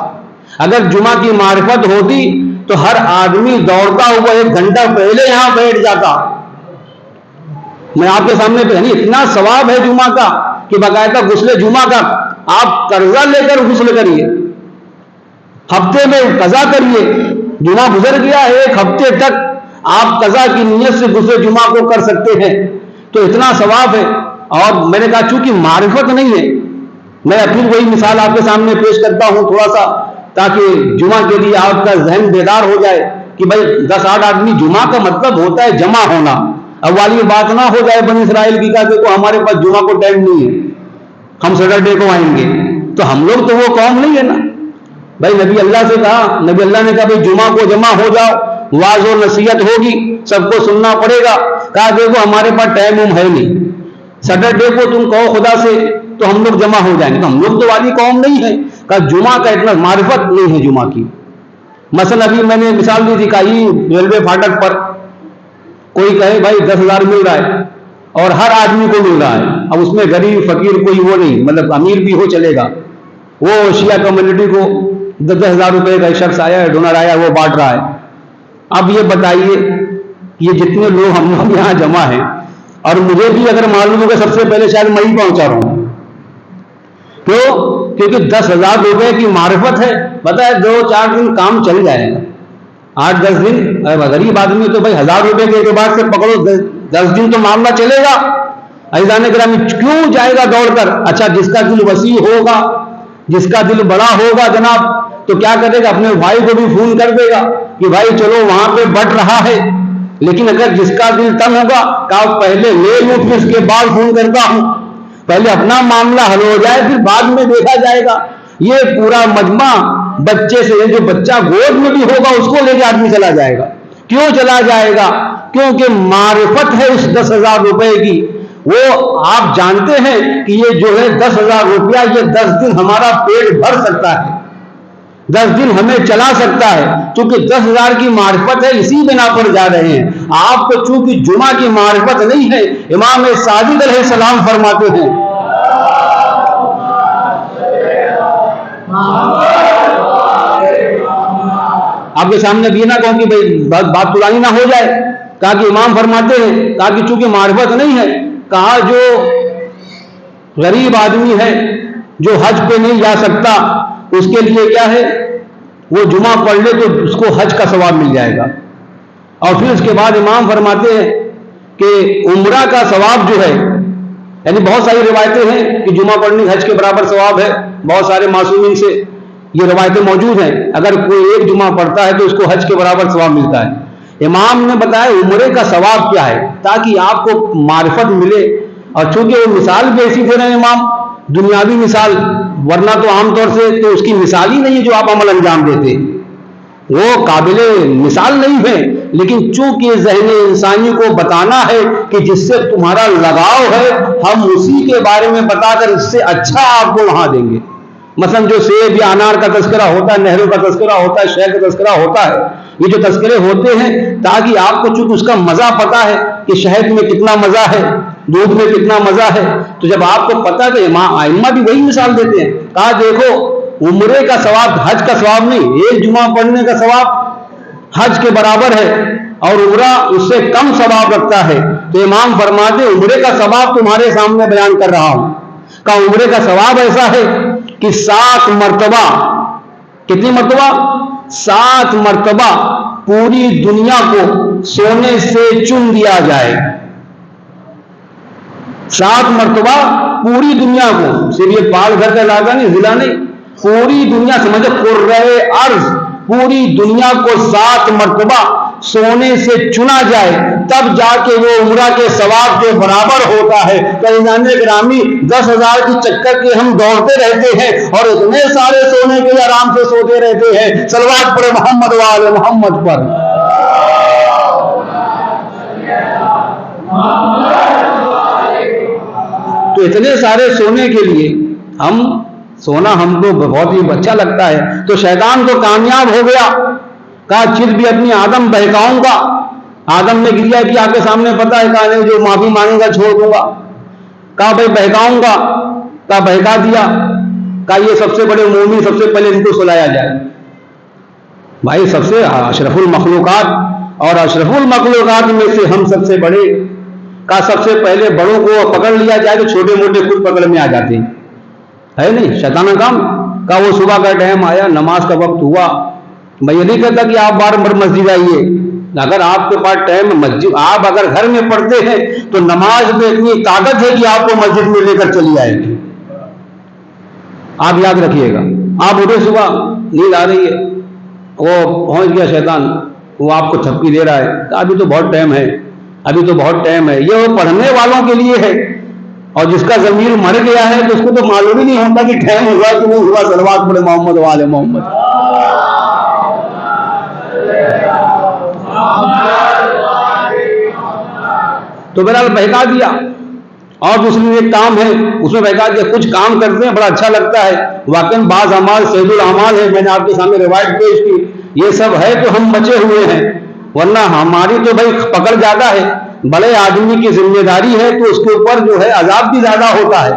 اگر جمعہ کی معرفت ہوتی تو ہر آدمی دوڑتا ہوا 1 گھنٹہ پہلے یہاں بیٹھ جاتا. میں آپ کے سامنے پہ یعنی اتنا ثواب ہے جمعہ کا کہ باقاعدہ غسل جمعہ کا آپ قرضہ لے کر غسل کریے، ہفتے میں قضا کریے. جمعہ گزر گیا 1 ہفتے تک آپ قضا کی نیت سے غسل جمعہ کو کر سکتے ہیں. تو اتنا ثواب ہے. اور میں نے کہا چونکہ معرفت نہیں ہے، میں پھر وہی مثال آپ کے سامنے پیش کرتا ہوں تھوڑا سا تاکہ جمعہ کے لیے آپ کا ذہن بیدار ہو جائے کہ بھائی 10-8 آدمی، جمعہ کا مطلب ہوتا ہے جمع ہونا. اب والی بات نہ ہو جائے بنی اسرائیل کی کہ دیکھو ہمارے پاس جمعہ کو ٹائم نہیں ہے، ہم سیٹرڈے کو آئیں گے. تو ہم لوگ تو وہ قوم نہیں ہے نا بھائی. نبی اللہ سے کہا، نبی اللہ نے کہا بھائی جمعہ کو جمع ہو جاؤ، واعظ و نصیحت ہوگی، سب کو سننا پڑے گا. کہا دیکھو ہمارے پاس ٹائم ہے نہیں، سیٹرڈے کو تم کہو خدا سے تو ہم لوگ جمع ہو جائیں گے. تو ہم لوگ تو والی قوم نہیں ہے. کہا جمعہ کا اتنا معرفت نہیں ہے جمعہ کی. مثلا ابھی میں نے مثال دی تھی کہ ریلوے پھاٹک پر کوئی کہے بھائی 10,000 مل رہا ہے اور ہر آدمی کو مل رہا ہے. اب اس میں غریب فقیر کوئی وہ نہیں، مطلب امیر بھی ہو چلے گا. وہ شیعہ کمیونٹی کو 10,000 روپے کا شخص آیا ہے، ڈونر آیا ہے، وہ بانٹ رہا ہے. اب یہ بتائیے یہ جتنے لوگ ہم لوگ یہاں جمع ہیں اور مجھے بھی اگر معلوم ہوگا سب سے پہلے شاید میں ہی پہنچا رہا ہوں. کیوں؟ کیونکہ 10,000 روپے کی معرفت ہے. بتائے 2-4 دن کام چل جائے گا، 8-10 دن. غریب آدمی تو بھائی 1,000 روپے کے اعتبار سے پکڑو 10 دن تو معاملہ چلے گا. عزیزان گرامی کیوں جائے گا دوڑ کر؟ اچھا جس کا دل وسیع ہوگا، جس کا دل بڑا ہوگا جناب، تو کیا کرے گا، اپنے بھائی کو بھی فون کر دے گا کہ بھائی چلو وہاں پہ بٹ رہا ہے. لیکن اگر جس کا دل تنگ ہوگا کہ پہلے لے لوں پھر اس کے بعد فون کرتا ہوں، پہلے اپنا معاملہ حل ہو جائے پھر بعد میں دیکھا جائے گا. یہ پورا مجمع بچے سے، جو بچہ گود میں بھی ہوگا اس کو لے کے آدمی چلا جائے گا. کیوں چلا جائے گا؟ کیونکہ معرفت ہے اس 10,000 روپے کی. وہ آپ جانتے ہیں کہ یہ جو ہے 10,000 روپیہ یہ 10 دن ہمارا پیٹ بھر سکتا ہے، 10 دن ہمیں چلا سکتا ہے. چونکہ 10,000 کی معرفت ہے اسی بنا پر جا رہے ہیں. آپ کو چونکہ جمعہ کی معرفت نہیں ہے، امام صادق علیہ السلام فرماتے ہیں آپ کے سامنے بھی نہ کہوں کہ بھائی بات پرانی نہ ہو جائے. کہا کہ امام فرماتے ہیں، کہا کہ چونکہ معرفت نہیں ہے، کہا جو غریب آدمی ہے جو حج پہ نہیں جا سکتا اس کے لیے کیا ہے، وہ جمعہ پڑھ لے تو اس کو حج کا ثواب مل جائے گا. اور پھر اس کے بعد امام فرماتے ہیں کہ عمرہ کا ثواب جو ہے، یعنی بہت ساری روایتیں ہیں کہ جمعہ پڑھنے حج کے برابر ثواب ہے بہت سارے معصومین سے. یہ روایتیں موجود ہیں. اگر کوئی ایک جمعہ پڑھتا ہے تو اس کو حج کے برابر ثواب ملتا ہے. امام نے بتایا عمرے کا ثواب کیا ہے تاکہ آپ کو معرفت ملے. اور چونکہ وہ مثال بھی ایسی دے رہے ہیں امام, دنیاوی مثال, ورنہ تو عام طور سے تو اس کی مثال ہی نہیں ہے جو آپ عمل انجام دیتے, وہ قابل مثال نہیں ہے. لیکن چونکہ ذہن انسانی کو بتانا ہے کہ جس سے تمہارا لگاؤ ہے ہم اسی کے بارے میں بتا کر اس سے اچھا آپ کو وہاں دیں گے. مثلا جو سیب یا انار کا تذکرہ ہوتا ہے, نہروں کا تذکرہ ہوتا ہے, شہد کا تذکرہ ہوتا ہے, یہ جو تذکرے ہوتے ہیں تاکہ آپ کو چونکہ اس کا مزہ پتا ہے کہ شہد میں کتنا مزہ ہے, دودھ میں کتنا مزہ ہے, تو جب آپ کو پتا ہے تو ائمہ بھی وہی مثال دیتے ہیں. کہا دیکھو عمرے کا ثواب حج کا ثواب نہیں, ایک جمعہ پڑھنے کا ثواب حج کے برابر ہے اور عمرہ اس سے کم ثواب رکھتا ہے. تو امام فرماتے عمرے کا ثواب تمہارے سامنے بیان کر رہا ہوں. کہا عمرے کا ثواب ایسا ہے کہ 7 مرتبہ, کتنی مرتبہ؟ 7 مرتبہ پوری دنیا کو سونے سے چن دیا جائے. 7 مرتبہ پوری دنیا کو, صرف یہ پال گھر کا علاقہ نہیں, ضلع نہیں, پوری دنیا سمجھو قرۂ ارض, پوری دنیا کو 7 مرتبہ سونے سے چنا جائے تب جا کے وہ عمرہ کے ثواب کے برابر ہوتا ہے. عزیزان گرامی 10,000 کی چکر کے ہم دوڑتے رہتے ہیں اور اتنے سارے سونے کے لیے آرام سے سوتے رہتے ہیں. صلوات پڑھے محمد وآل محمد پر. تو اتنے سارے سونے کے لیے ہم سونا ہم کو بہت ہی اچھا لگتا ہے. تو شیطان تو کامیاب ہو گیا. کہا چت بھی اپنی آدم بہکاؤں گا. آدم نے گریا کہ آپ کے سامنے پتا ہے, کہا نہیں جو معافی مانگے گا چھوڑ دوں گا. کہا بھائی بہکاؤں گا. کہا بہکا دیا. کہا یہ سب سے بڑے مومن, سب سے پہلے ان کو سلایا جائے. بھائی سب سے اشرف المخلوقات اور اشرف المخلوقات میں سے ہم سب سے بڑے. کہا سب سے پہلے بڑوں کو پکڑ لیا جائے تو چھوٹے موٹے خود پکڑ میں آ جاتے ہیں, ہے نہیں شیطانہ کام. کہا وہ صبح کا ٹائم آیا, نماز کا وقت ہوا. میں یہ نہیں کہتا کہ آپ بار بار مسجد آئیے, اگر آپ کے پاس ٹائم مسجد, آپ اگر گھر میں پڑھتے ہیں تو نماز میں اتنی طاقت ہے کہ آپ کو مسجد میں لے کر چلی آئے گی. آپ یاد رکھیے گا. آپ اٹھے صبح, نیند آ رہی ہے, وہ پہنچ گیا شیطان, وہ آپ کو تھپکی دے رہا ہے. ابھی تو بہت ٹائم ہے, ابھی تو بہت ٹائم ہے. یہ وہ پڑھنے والوں کے لیے ہے, اور جس کا ضمیر مر گیا ہے تو اس کو تو معلوم ہی نہیں ہوتا کہ ٹائم ہوا کہ نہیں ہوا. صلوات پڑھے محمد وآل محمد. تو بہرحال بہکا دیا. اور دوسری ایک کام ہے اس میں بہکا دیا. کچھ کام کرتے ہیں بڑا اچھا لگتا ہے, واقعی بعض اعمال سید الاعمال ہے, میں نے آپ کے سامنے روایت پیش کی. یہ سب ہے تو ہم بچے ہوئے ہیں, ورنہ ہماری تو بھائی پکڑ زیادہ ہے. بڑے آدمی کی ذمہ داری ہے تو اس کے اوپر جو ہے عذاب بھی زیادہ ہوتا ہے.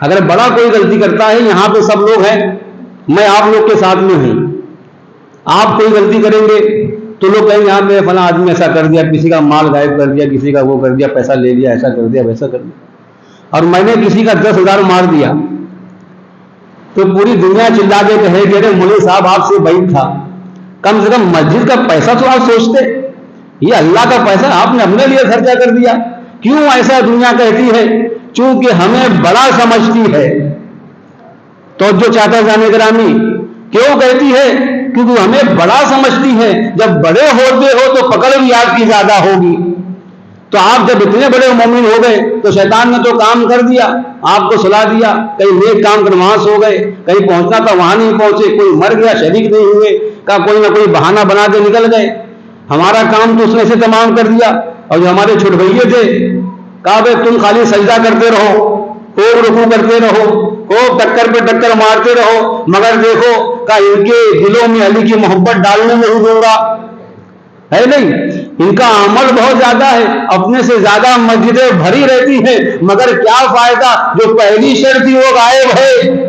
اگر بڑا کوئی غلطی کرتا ہے, یہاں پہ سب لوگ ہیں, میں آپ لوگ کے ساتھ میں ہوں, آپ کوئی غلطی کریں گے تو لوگ کہیں گے یہاں پہ فلاں آدمی ایسا کر دیا, کسی کا مال غائب کر دیا, کسی کا وہ کر دیا, پیسہ لے لیا, ایسا کر دیا, ویسا کر دیا. اور میں نے کسی کا 10,000 مار دیا تو پوری دنیا چلا کے کہے کہ ارے مولوی صاحب آپ سے بعید تھا. کم سے کم مسجد کا پیسہ تو آپ سوچتے, یہ اللہ کا پیسہ آپ نے اپنے لیے خرچہ کر دیا. کیوں ایسا دنیا کہتی ہے؟ چونکہ ہمیں بڑا سمجھتی ہے. تو جو چاہتا ہے جانے گرامی کیوں کہتی ہے؟ کیونکہ ہمیں بڑا سمجھتی ہے. جب بڑے ہوتے ہو تو پکڑ بھی آپ کی زیادہ ہوگی. تو آپ جب اتنے بڑے مومن ہو گئے تو شیطان نے تو کام کر دیا, آپ کو سلا دیا. کہیں نیک کام کر وہاں سو گئے, کہیں پہنچنا تھا وہاں نہیں پہنچے, کوئی مر گیا شریک نہیں ہوئے, کا کوئی نہ کوئی بہانہ بنا کے نکل گئے. ہمارا کام تو اس نے سے تمام کر دیا. اور جو ہمارے چھوٹ بھائیے تھے, کہا بھائی تم خالی سجدہ کرتے رہو, خوب رکوع کرتے رہو, خوب ٹکر پہ ٹکر مارتے رہو, مگر دیکھو کہ ان کے دلوں میں علی کی محبت ڈالنے میں نہیں دوں گا, ہے نہیں. ان کا عمل بہت زیادہ ہے, اپنے سے زیادہ مسجدیں بھری رہتی ہیں, مگر کیا فائدہ, جو پہلی شرط تھی وہ غائب ہے.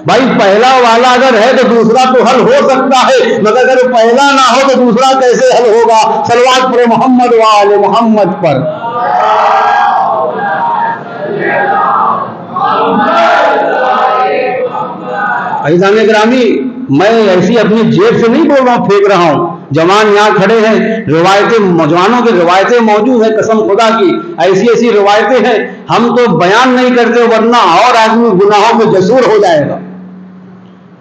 بھائی پہلا والا اگر ہے تو دوسرا تو حل ہو سکتا ہے, مگر اگر پہلا نہ ہو تو دوسرا کیسے حل ہوگا. صلوات پڑھے محمد وآل محمد پر. عزیزان گرامی میں ایسی اپنی جیب سے نہیں بول رہا ہوں, پھینک رہا ہوں. جوان یہاں کھڑے ہیں, روایتیں جوانوں کی روایتیں موجود ہیں, قسم خدا کی ایسی ایسی روایتیں ہیں, ہم تو بیان نہیں کرتے ورنہ اور آدمی گناہوں میں جسور ہو جائے گا.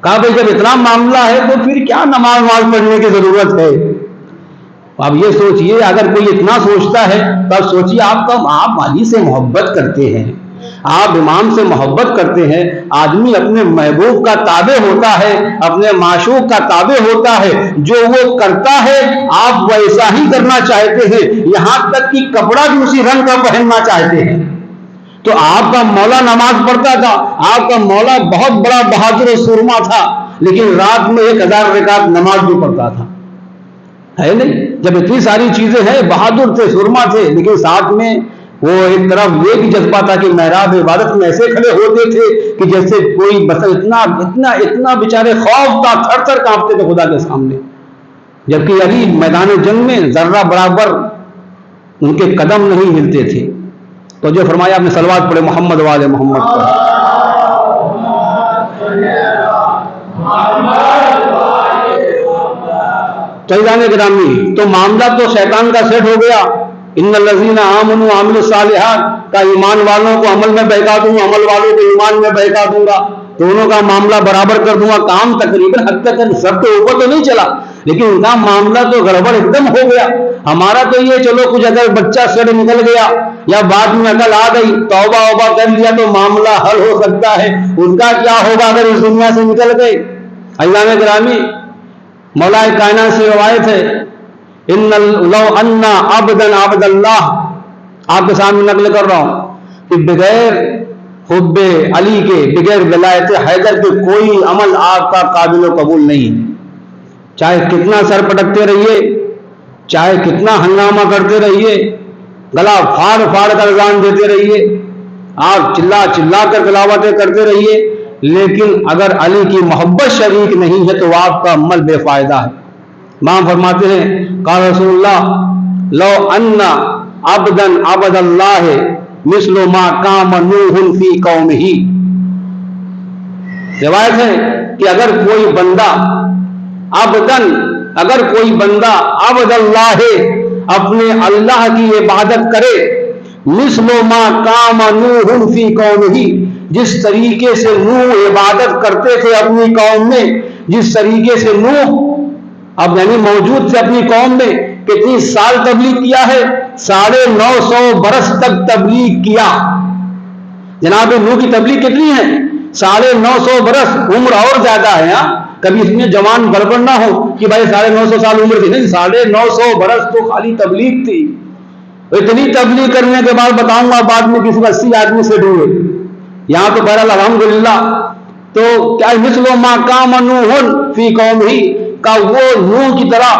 کہا بھائی جب اتنا معاملہ ہے تو پھر کیا نماز پڑھنے کی ضرورت ہے؟ اب یہ سوچئے، اگر کوئی اتنا سوچتا ہے تو اب سوچئے آپ علی سے محبت کرتے ہیں، آپ امام سے محبت کرتے ہیں، آدمی اپنے محبوب کا تابع ہوتا ہے، اپنے معشوق کا تابع ہوتا ہے، جو وہ کرتا ہے آپ ویسا ہی کرنا چاہتے ہیں، یہاں تک کہ کپڑا بھی اسی رنگ کا پہننا چاہتے ہیں۔ تو آپ کا مولا نماز پڑھتا تھا، آپ کا مولا بہت بڑا بہادر و سورما تھا، لیکن رات میں 1000 رکعت نماز بھی پڑھتا تھا، ہے نہیں؟ جب اتنی ساری چیزیں ہیں، بہادر تھے، سورما تھے، لیکن ساتھ میں وہ ایک طرف یہ بھی جذبہ تھا کہ محراب عبادت میں ایسے کھڑے ہوتے تھے کہ جیسے کوئی بس اتنا بیچارے خوف تھا، تھر تھر کانپتے تھے خدا کے سامنے، جبکہ علی میدان جنگ میں ذرہ برابر ان کے قدم نہیں ہلتے تھے۔ تو جو فرمایا، آپ نے صلوات پڑھے محمد والے محمد پر۔ تو گرامی، تو معاملہ تو شیطان کا سیٹ ہو گیا، ان الذین آمنوا وعملوا الصالحات کا ایمان والوں کو عمل میں بہکا دوں گا، عمل والوں کو ایمان میں بہکا دوں گا، دونوں کا معاملہ برابر کر دوں گا۔ کام تقریباً حد تک سب کے اوپر تو نہیں چلا، لیکن ان کا معاملہ تو گڑبڑ ایک دم ہو گیا۔ ہمارا تو یہ چلو کچھ اگر بچہ سڑ نکل گیا یا بعد میں عقل آ گئی، توبہ اوبہ کر لیا تو معاملہ حل ہو سکتا ہے، ان کا کیا ہوگا اگر اس دنیا سے نکل گئے؟ اللہ نے گرامی، مولا کائنات سے روایت ہے، لو ان عبدا عبد اللہ، آپ کے سامنے نقل کر رہا ہوں کہ بغیر حب علی کے، بغیر ولایت حیدر کے کوئی عمل آپ کا قابل و قبول نہیں ہے۔ چاہے کتنا سر پٹکتے رہیے، چاہے کتنا ہنگامہ کرتے رہیے، گلا پھاڑ پھاڑ کر اذان دیتے رہیے، آپ چلا چلا کر تلاوتیں کرتے رہیے، لیکن اگر علی کی محبت شریک نہیں ہے تو آپ کا عمل بے فائدہ ہے۔ امام فرماتے ہیں، قال رسول اللہ لو ان عبدا عبد اللہ مثل ما قام نوح فی قومہ، روایت ہے کہ اگر کوئی بندہ عبد اللہ اپنے اللہ کی عبادت کرے، مثل ما قام نوح فی قومہ، جس طریقے سے نوح عبادت کرتے تھے اپنی قوم میں، جس طریقے سے نوح اب یعنی موجود تھے اپنی قوم میں، کتنی سال تبلیغ کیا ہے؟ 950 برس تک تبلیغ کیا۔ جناب نوح کی تبلیغ کتنی ہے؟ 950 برس، عمر اور زیادہ ہے۔ کبھی اس میں جوان گڑبڑ نہ ہو کہ بھائی 950 سال عمر تھی، نہیں، 950 برس تو خالی تبلیغ تھی۔ اتنی تبلیغ کرنے کے بعد بتاؤں گا بعد میں کسی 80 آدمی سے ڈھونڈے، یہاں تو بہرحال الحمدللہ۔ تو کیا مثل ما قام نوح فی قومہ کا وہ نوح کی طرح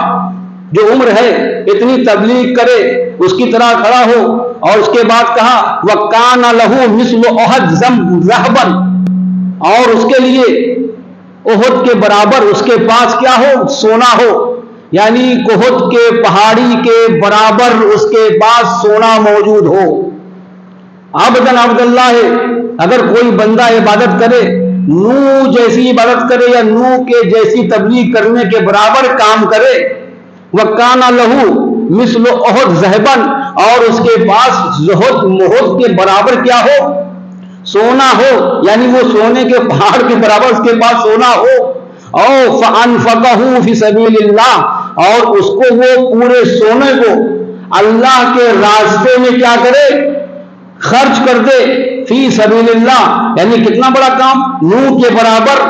جو عمر ہے اتنی تبلیغ کرے، اس کی طرح کھڑا ہو، اور اس کے بعد کہا وَكَانَ لَهُ مِثْلُ أُحُدٍ ذَهَبًا، اور اس کے لیے احد کے برابر اس کے پاس کیا ہو؟ سونا ہو، یعنی احد کے پہاڑی کے برابر اس کے پاس سونا موجود ہو۔ عبدن عبداللہ ہے، اگر کوئی بندہ عبادت کرے، نوح جیسی عبادت کرے یا نوح کے جیسی تبلیغ کرنے کے برابر کام کرے، وَكَانَ لَهُ مِثْلُ أُحُدٍ ذَهَبًا، اور اس کے پاس احد کے برابر کیا ہو؟ سونا ہو، یعنی وہ سونے کے پہاڑ کے برابر اس کے پاس سونا ہو، اور فَأَنفَقَهُ فِي سَبِيلِ اللَّهِ، اور اس کو وہ پورے سونے کو اللہ کے راستے میں کیا کرے؟ خرچ کر دے، فی سبیل اللہ، یعنی کتنا بڑا کام، نوح کے برابر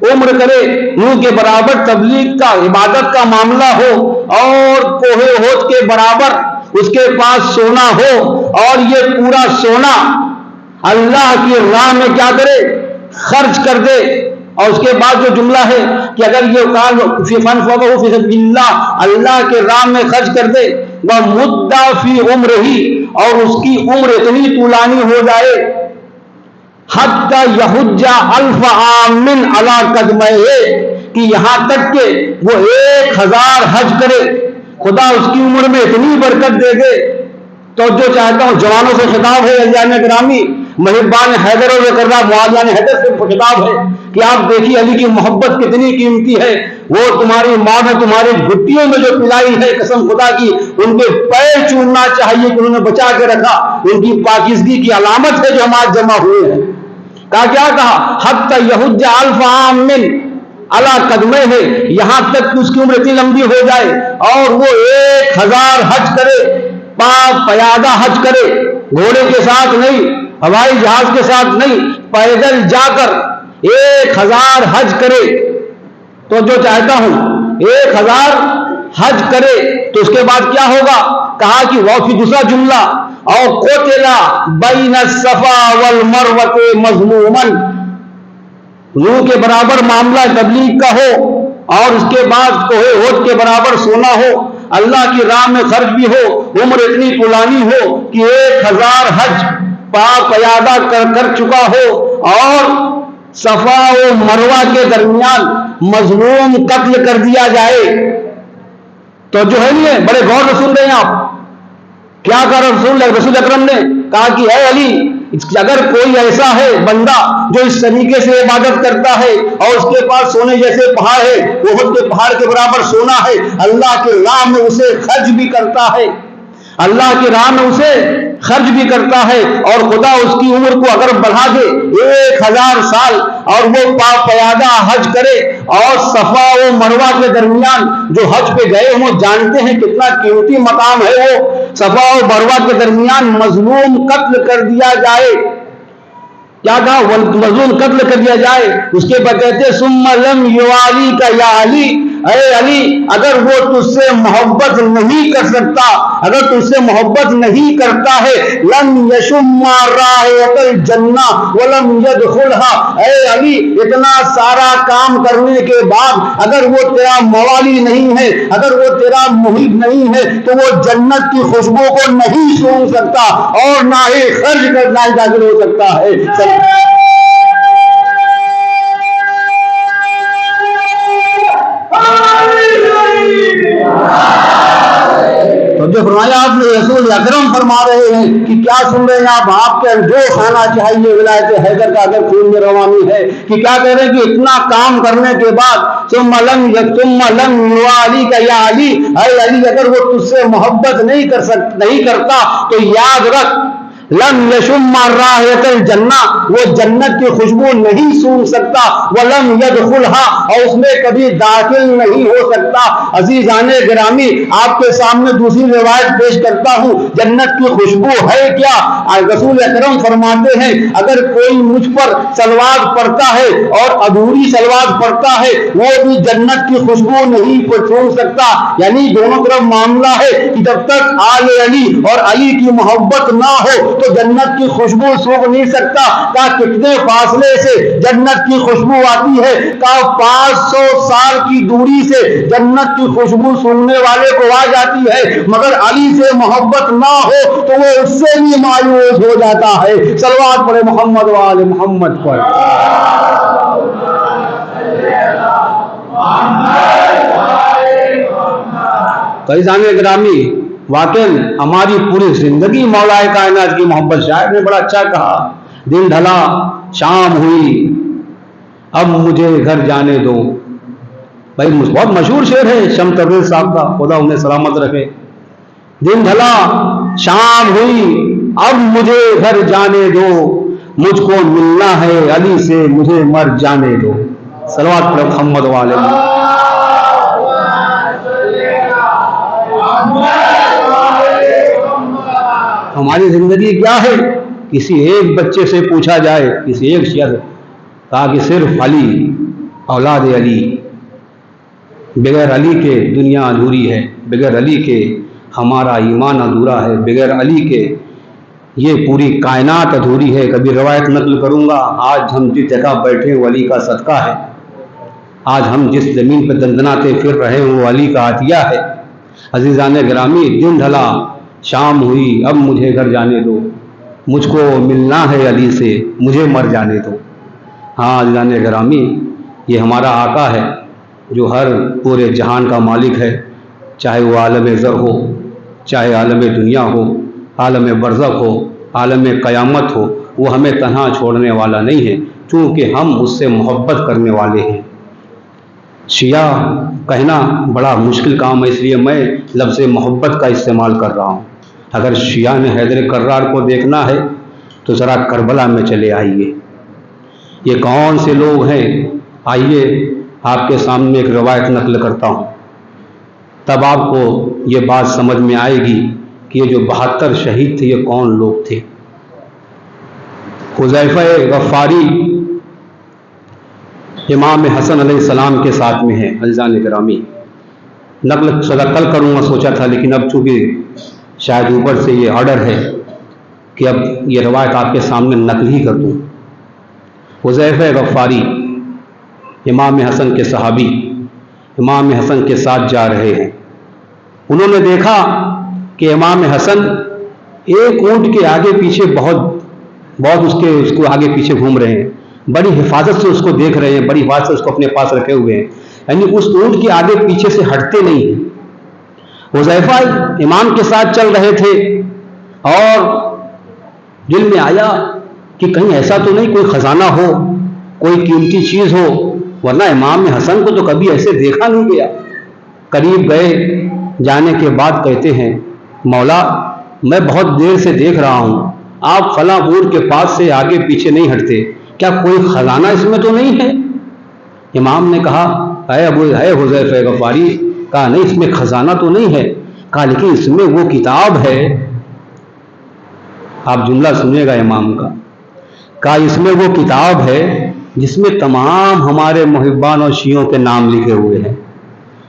عمر کرے، نوح کے برابر تبلیغ کا عبادت کا معاملہ ہو، اور کوہ احد کے برابر اس کے پاس سونا ہو، اور یہ پورا سونا اللہ کی راہ میں کیا کرے؟ خرچ کر دے۔ اور اس کے بعد جو جملہ ہے کہ اگر یہ کام فی سبیل اللہ، اللہ کے راہ میں خرچ کر دے، وَمُدَّ فِي عُمْرِهِ، اور اس کی عمر اتنی طولانی ہو جائے، حَتَّى يَحُجَّ أَلْفَ عَامٍ عَلَى قَدْمَيْهِ، کہ یہاں تک کہ وہ 1000 حج کرے، خدا اس کی عمر میں اتنی برکت دے دے۔ تو جو چاہتا ہوں، جوانوں سے خطاب ہے، عزیزان گرامی، محبان حیدر و ذکرہ معاذان حیدر سے خطاب ہے کہ آپ دیکھیے علی کی محبت کتنی قیمتی ہے۔ وہ تمہاری ماں نے تمہاری گھٹیوں میں جو پلائی ہے، قسم خدا کی ان کے پیر چومنا چاہیے کہ انہوں نے بچا کے رکھا، ان کی پاکیزگی کی علامت ہے جو ہم آج جمع ہوئے ہیں۔ کیا کہا حتی یحج الف عام من علی قدمہ ہے، یہاں تک کہ اس کی عمر اتنی لمبی ہو جائے اور وہ 1000 حج کرے، پاک پیادہ حج کرے، گھوڑے کے ساتھ نہیں، ہوائی جہاز کے ساتھ نہیں، پیدل جا کر 1000 حج کرے۔ تو جو چاہتا ہوں 1000 حج کرے تو اس کے بعد کیا ہوگا؟ کہا کہ وہ پھر دوسرا جملہ اور قتل بین الصفا والمروہ مظلوما، روح کے برابر معاملہ تبلیغ کا ہو اور اس کے بعد کوہ احد کے برابر سونا ہو، اللہ کی راہ میں خرچ بھی ہو، عمر اتنی پرانی ہو کہ 1000 حج پاک پیادہ کر چکا ہو اور صفا و مروہ کے درمیان مظلوم قتل کر دیا جائے، تو جو ہے نہیں، بڑے غور سے سن رہے ہیں آپ کیا کہا رسول اکرم نے؟ کہا کہ اے علی، اگر کوئی ایسا ہے بندہ جو اس طریقے سے عبادت کرتا ہے اور اس کے پاس سونے جیسے پہاڑ ہے، احد کے پہاڑ کے برابر سونا ہے، اللہ کی راہ میں اسے خرچ بھی کرتا ہے، اللہ کی راہ میں اسے خرچ بھی کرتا ہے اور خدا اس کی عمر کو اگر بڑھا دے 1000 سال اور وہ پاک پیادہ حج کرے اور صفا و مروہ کے درمیان جو حج پہ گئے ہوں جانتے ہیں کتنا قیمتی مقام ہے، وہ صفا و مروہ کے درمیان مظلوم قتل کر دیا جائے، کیا کہا؟ مظلوم قتل کر دیا جائے، اس کے بعد کہتے ثم لم یوالی کا یا علی، اے علی اگر وہ تجھ سے محبت نہیں کر سکتا، اگر تجھ سے محبت نہیں کرتا ہے، لم یشم رائحۃ الجنہ ولم یدخلها، اے علی اتنا سارا کام کرنے کے بعد اگر وہ تیرا موالی نہیں ہے، اگر وہ تیرا محب نہیں ہے تو وہ جنت کی خوشبو کو نہیں سونگ سکتا اور نہ ہی خرچ کرنا داخل ہو سکتا ہے۔ تو جو فرمایا آپ نے رسول اکرم فرما رہے ہیں کہ کیا سن رہے ہیں آپ کے جو کھانا چاہیے ولایت حیدر کا اگر خون میں روانی ہے، کہ کیا کہہ رہے ہیں کہ اتنا کام کرنے کے بعد ثم لم یوالی کا یا علی، اے علی اگر وہ تجھ سے محبت نہیں کرتا تو یاد رکھ لم یشم رائحۃ الجنہ، وہ جنت کی خوشبو نہیں سونگ سکتا، ولم یدخلها، اور اس میں کبھی داخل نہیں ہو سکتا۔ عزیزان گرامی آپ کے سامنے دوسری روایت پیش کرتا ہوں، جنت کی خوشبو ہے کیا؟ رسول اکرم فرماتے ہیں اگر کوئی مجھ پر صلوات پڑھتا ہے اور ادھوری صلوات پڑھتا ہے وہ بھی جنت کی خوشبو نہیں سونگ سکتا، یعنی دونوں طرف معاملہ ہے کہ جب تک آل علی اور علی کی محبت نہ ہو تو جنت کی خوشبو سونگ نہیں سکتا۔ کہا کتنے فاصلے سے جنت کی خوشبو آتی ہے؟ کہا 500 سال کی دوری سے جنت کی خوشبو سونگنے والے کو آ جاتی ہے، مگر علی سے محبت نہ ہو تو وہ اس سے بھی مایوس ہو جاتا ہے۔ صلوات پڑھے محمد و آل محمد پر۔ عزیزان گرامی واقعی ہماری پوری زندگی مولا کائنات کی محبت، شاعر نے بڑا اچھا کہا، دن ڈھلا شام ہوئی اب مجھے گھر جانے دو، بھائی بہت مشہور شعر ہے شمس تبریز صاحب کا، خدا انہیں سلامت رکھے۔ دن ڈھلا شام ہوئی اب مجھے گھر جانے دو، مجھ کو ملنا ہے علی سے مجھے مر جانے دو۔ صلوات پڑھو محمد و آل محمد۔ ہماری زندگی کیا ہے؟ کسی ایک بچے سے پوچھا جائے، کسی ایک شیعہ سے، کہا کہ صرف علی، اولاد علی، بغیر علی کے دنیا ادھوری ہے، بغیر علی کے ہمارا ایمان ادھورا ہے، بغیر علی کے یہ پوری کائنات ادھوری ہے۔ کبھی روایت نقل کروں گا، آج ہم جس جگہ بیٹھے وہ علی کا صدقہ ہے، آج ہم جس زمین پہ دندناتے پھر رہے ہیں وہ علی کا عطیہ ہے۔ عزیزان گرامی دن ڈھلا شام ہوئی اب مجھے گھر جانے دو، مجھ کو ملنا ہے علی سے مجھے مر جانے دو۔ ہاں عزیزان گرامی یہ ہمارا آقا ہے جو ہر پورے جہان کا مالک ہے، چاہے وہ عالم زر ہو، چاہے عالم دنیا ہو، عالم برزخ ہو، عالم قیامت ہو، وہ ہمیں تنہا چھوڑنے والا نہیں ہے، چونکہ ہم اس سے محبت کرنے والے ہیں۔ شیعہ کہنا بڑا مشکل کام ہے، اس لیے میں لفظ محبت کا استعمال کر رہا ہوں۔ اگر شیعہ نے حیدر کرار کو دیکھنا ہے تو ذرا کربلا میں چلے آئیے، یہ کون سے لوگ ہیں؟ آئیے آپ کے سامنے ایک روایت نقل کرتا ہوں، تب آپ کو یہ بات سمجھ میں آئے گی کہ یہ جو 72 شہید تھے یہ کون لوگ تھے۔ حذیفہ غفاری امام حسن علیہ السلام کے ساتھ میں ہے۔ عزیزان گرامی، نقل صدا کل کروں گا سوچا تھا، لیکن اب چونکہ شاید اوپر سے یہ آرڈر ہے کہ اب یہ روایت آپ کے سامنے نقل ہی کر دوں۔ حذیفہ غفاری امام حسن کے صحابی امام حسن کے ساتھ جا رہے ہیں۔ انہوں نے دیکھا کہ امام حسن ایک اونٹ کے آگے پیچھے بہت اس کو آگے پیچھے گھوم رہے ہیں، بڑی حفاظت سے اس کو دیکھ رہے ہیں، بڑی حفاظت سے اس کو اپنے پاس رکھے ہوئے ہیں، یعنی اس اونٹ کے آگے پیچھے سے ہٹتے نہیں ہیں۔ حذیفہ امام کے ساتھ چل رہے تھے اور دل میں آیا کہ کہیں ایسا تو نہیں کوئی خزانہ ہو، کوئی قیمتی چیز ہو، ورنہ امام حسن کو تو کبھی ایسے دیکھا نہیں گیا۔ قریب گئے، جانے کے بعد کہتے ہیں مولا میں بہت دیر سے دیکھ رہا ہوں آپ فلاں اونٹ کے پاس سے آگے پیچھے نہیں ہٹتے، کیا کوئی خزانہ اس میں تو نہیں ہے؟ امام نے کہا اے حذیفہ غفاری، کہا نہیں اس میں خزانہ تو نہیں ہے، کہا لیکن اس میں وہ کتاب ہے۔ آپ جملہ سنیے گا امام کا، کہا اس میں وہ کتاب ہے جس میں تمام ہمارے محبان اور شیعوں کے نام لکھے ہوئے ہیں،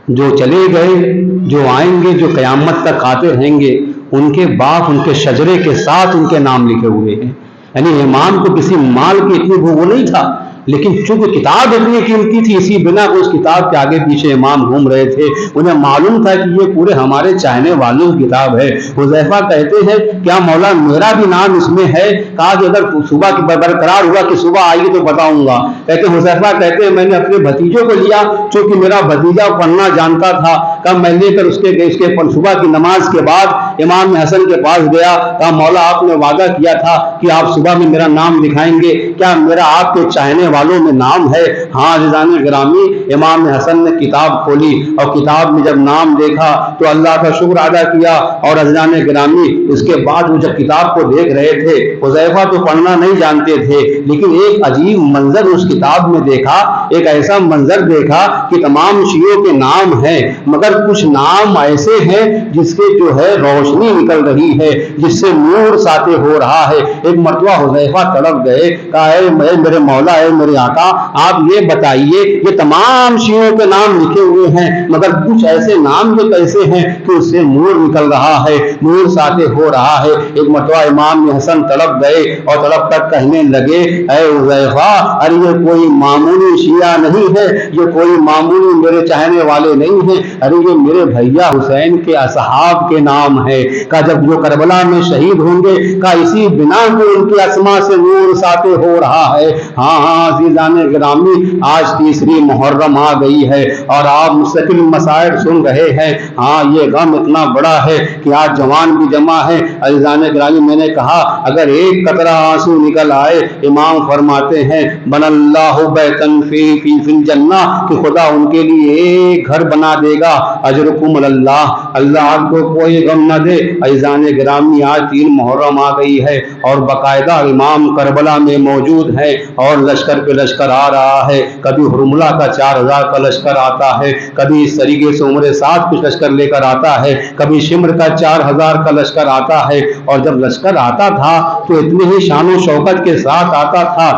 جو چلے گئے، جو آئیں گے، جو قیامت تک آتے رہیں گے، ان کے باپ ان کے شجرے کے ساتھ ان کے نام لکھے ہوئے ہیں۔ یعنی امام کو کسی مال کی اتنی وہ نہیں تھا، لیکن چونکہ کتاب اتنی قیمتی تھی اسی بنا کو اس کتاب کے آگے پیچھے امام گھوم رہے تھے۔ انہیں معلوم تھا کہ یہ پورے ہمارے چاہنے والوں کی کتاب ہے۔ حذیفہ کہتے ہیں کیا مولا میرا بھی نام اس میں ہے؟ کہا کہ اگر صبح کی برقرار ہوا کہ صبح آئے گی تو بتاؤں گا۔ کہتے حذیفہ کہتے ہیں میں نے اپنے بھتیجوں کو لیا، چونکہ میرا بھتیجا پڑھنا جانتا تھا، کہا میں لے کر اس کے صبح کی نماز کے بعد امام حسن کے پاس گیا، کہا مولا آپ نے وعدہ کیا تھا کہ آپ صبح میں میرا نام لکھائیں گے، کیا میرا آپ کے چاہنے والوں میں نام ہے؟ ہاں عزیزان گرامی، امام حسن نے کتاب کھولی اور کتاب میں جب نام دیکھا تو اللہ کا شکر ادا کیا۔ اور عزیزان گرامی اس کے بعد وہ جب کتاب کو دیکھ رہے تھے، حذیفہ تو پڑھنا نہیں جانتے تھے، لیکن ایک عجیب منظر اس کتاب میں دیکھا، ایک ایسا منظر دیکھا کہ تمام شیعوں کے نام ہیں، مگر کچھ نام ایسے ہیں جس کے جو ہے روشنی نکل رہی ہے، جس سے نور ساطع ہو رہا ہے۔ ایک مرتبہ حذیفہ تڑپ گئے، کہا اے میرے مولا، اے میرے آقا، آپ یہ بتائیے یہ تمام شیعوں کے نام لکھے ہوئے ہیں، مگر کچھ ایسے نام جو کیسے ہیں کہ اس سے نور نکل رہا ہے، نور ساطع ہو رہا ہے۔ ایک مرتبہ امام حسن تڑپ گئے اور تڑپ کر کہنے لگے اے حذیفہ، ارے یہ کوئی معمولی شیعہ نہیں ہے، یہ کوئی معمولی میرے چاہنے والے نہیں ہیں، ارے یہ میرے بھیا حسین کے اصحاب کے نام ہے۔ کہا جب جو کربلا میں شہید ہوں گے، کہا اسی بنا کو ان کے اسما سے نور ساطع ہو رہا ہے۔ ہاں عزیزان گرامی، آج تیسری محرم آ گئی ہے اور آپ مستقل مسائل سن رہے ہیں۔ ہاں یہ غم اتنا بڑا ہے کہ آج جوان بھی جمع ہے۔ عزیزان گرامی میں نے کہا اگر ایک قطرہ آنسو نکل آئے، امام فرماتے ہیں بن اللہ بیتن فی الجنہ، کہ خدا ان کے لیے ایک گھر بنا دے گا، اجرکم اللہ، اللہ آپ کو کوئی غم نہ دے۔ عزیزان گرامی آج 3 محرم آ گئی ہے اور باقاعدہ امام کربلا میں موجود ہیں اور لشکر پہ لشکر آ رہا ہے، کبھی حرملہ کا 4000 کا لشکر آتا ہے، کبھی اس طریقے سے عمر ساتھ کچھ لشکر لے کر آتا ہے، کبھی شمر کا 4000 کا لشکر آتا ہے۔ اور جب لشکر آتا تھا تو اتنی ہی شان و شوکت کے ساتھ آتا تھا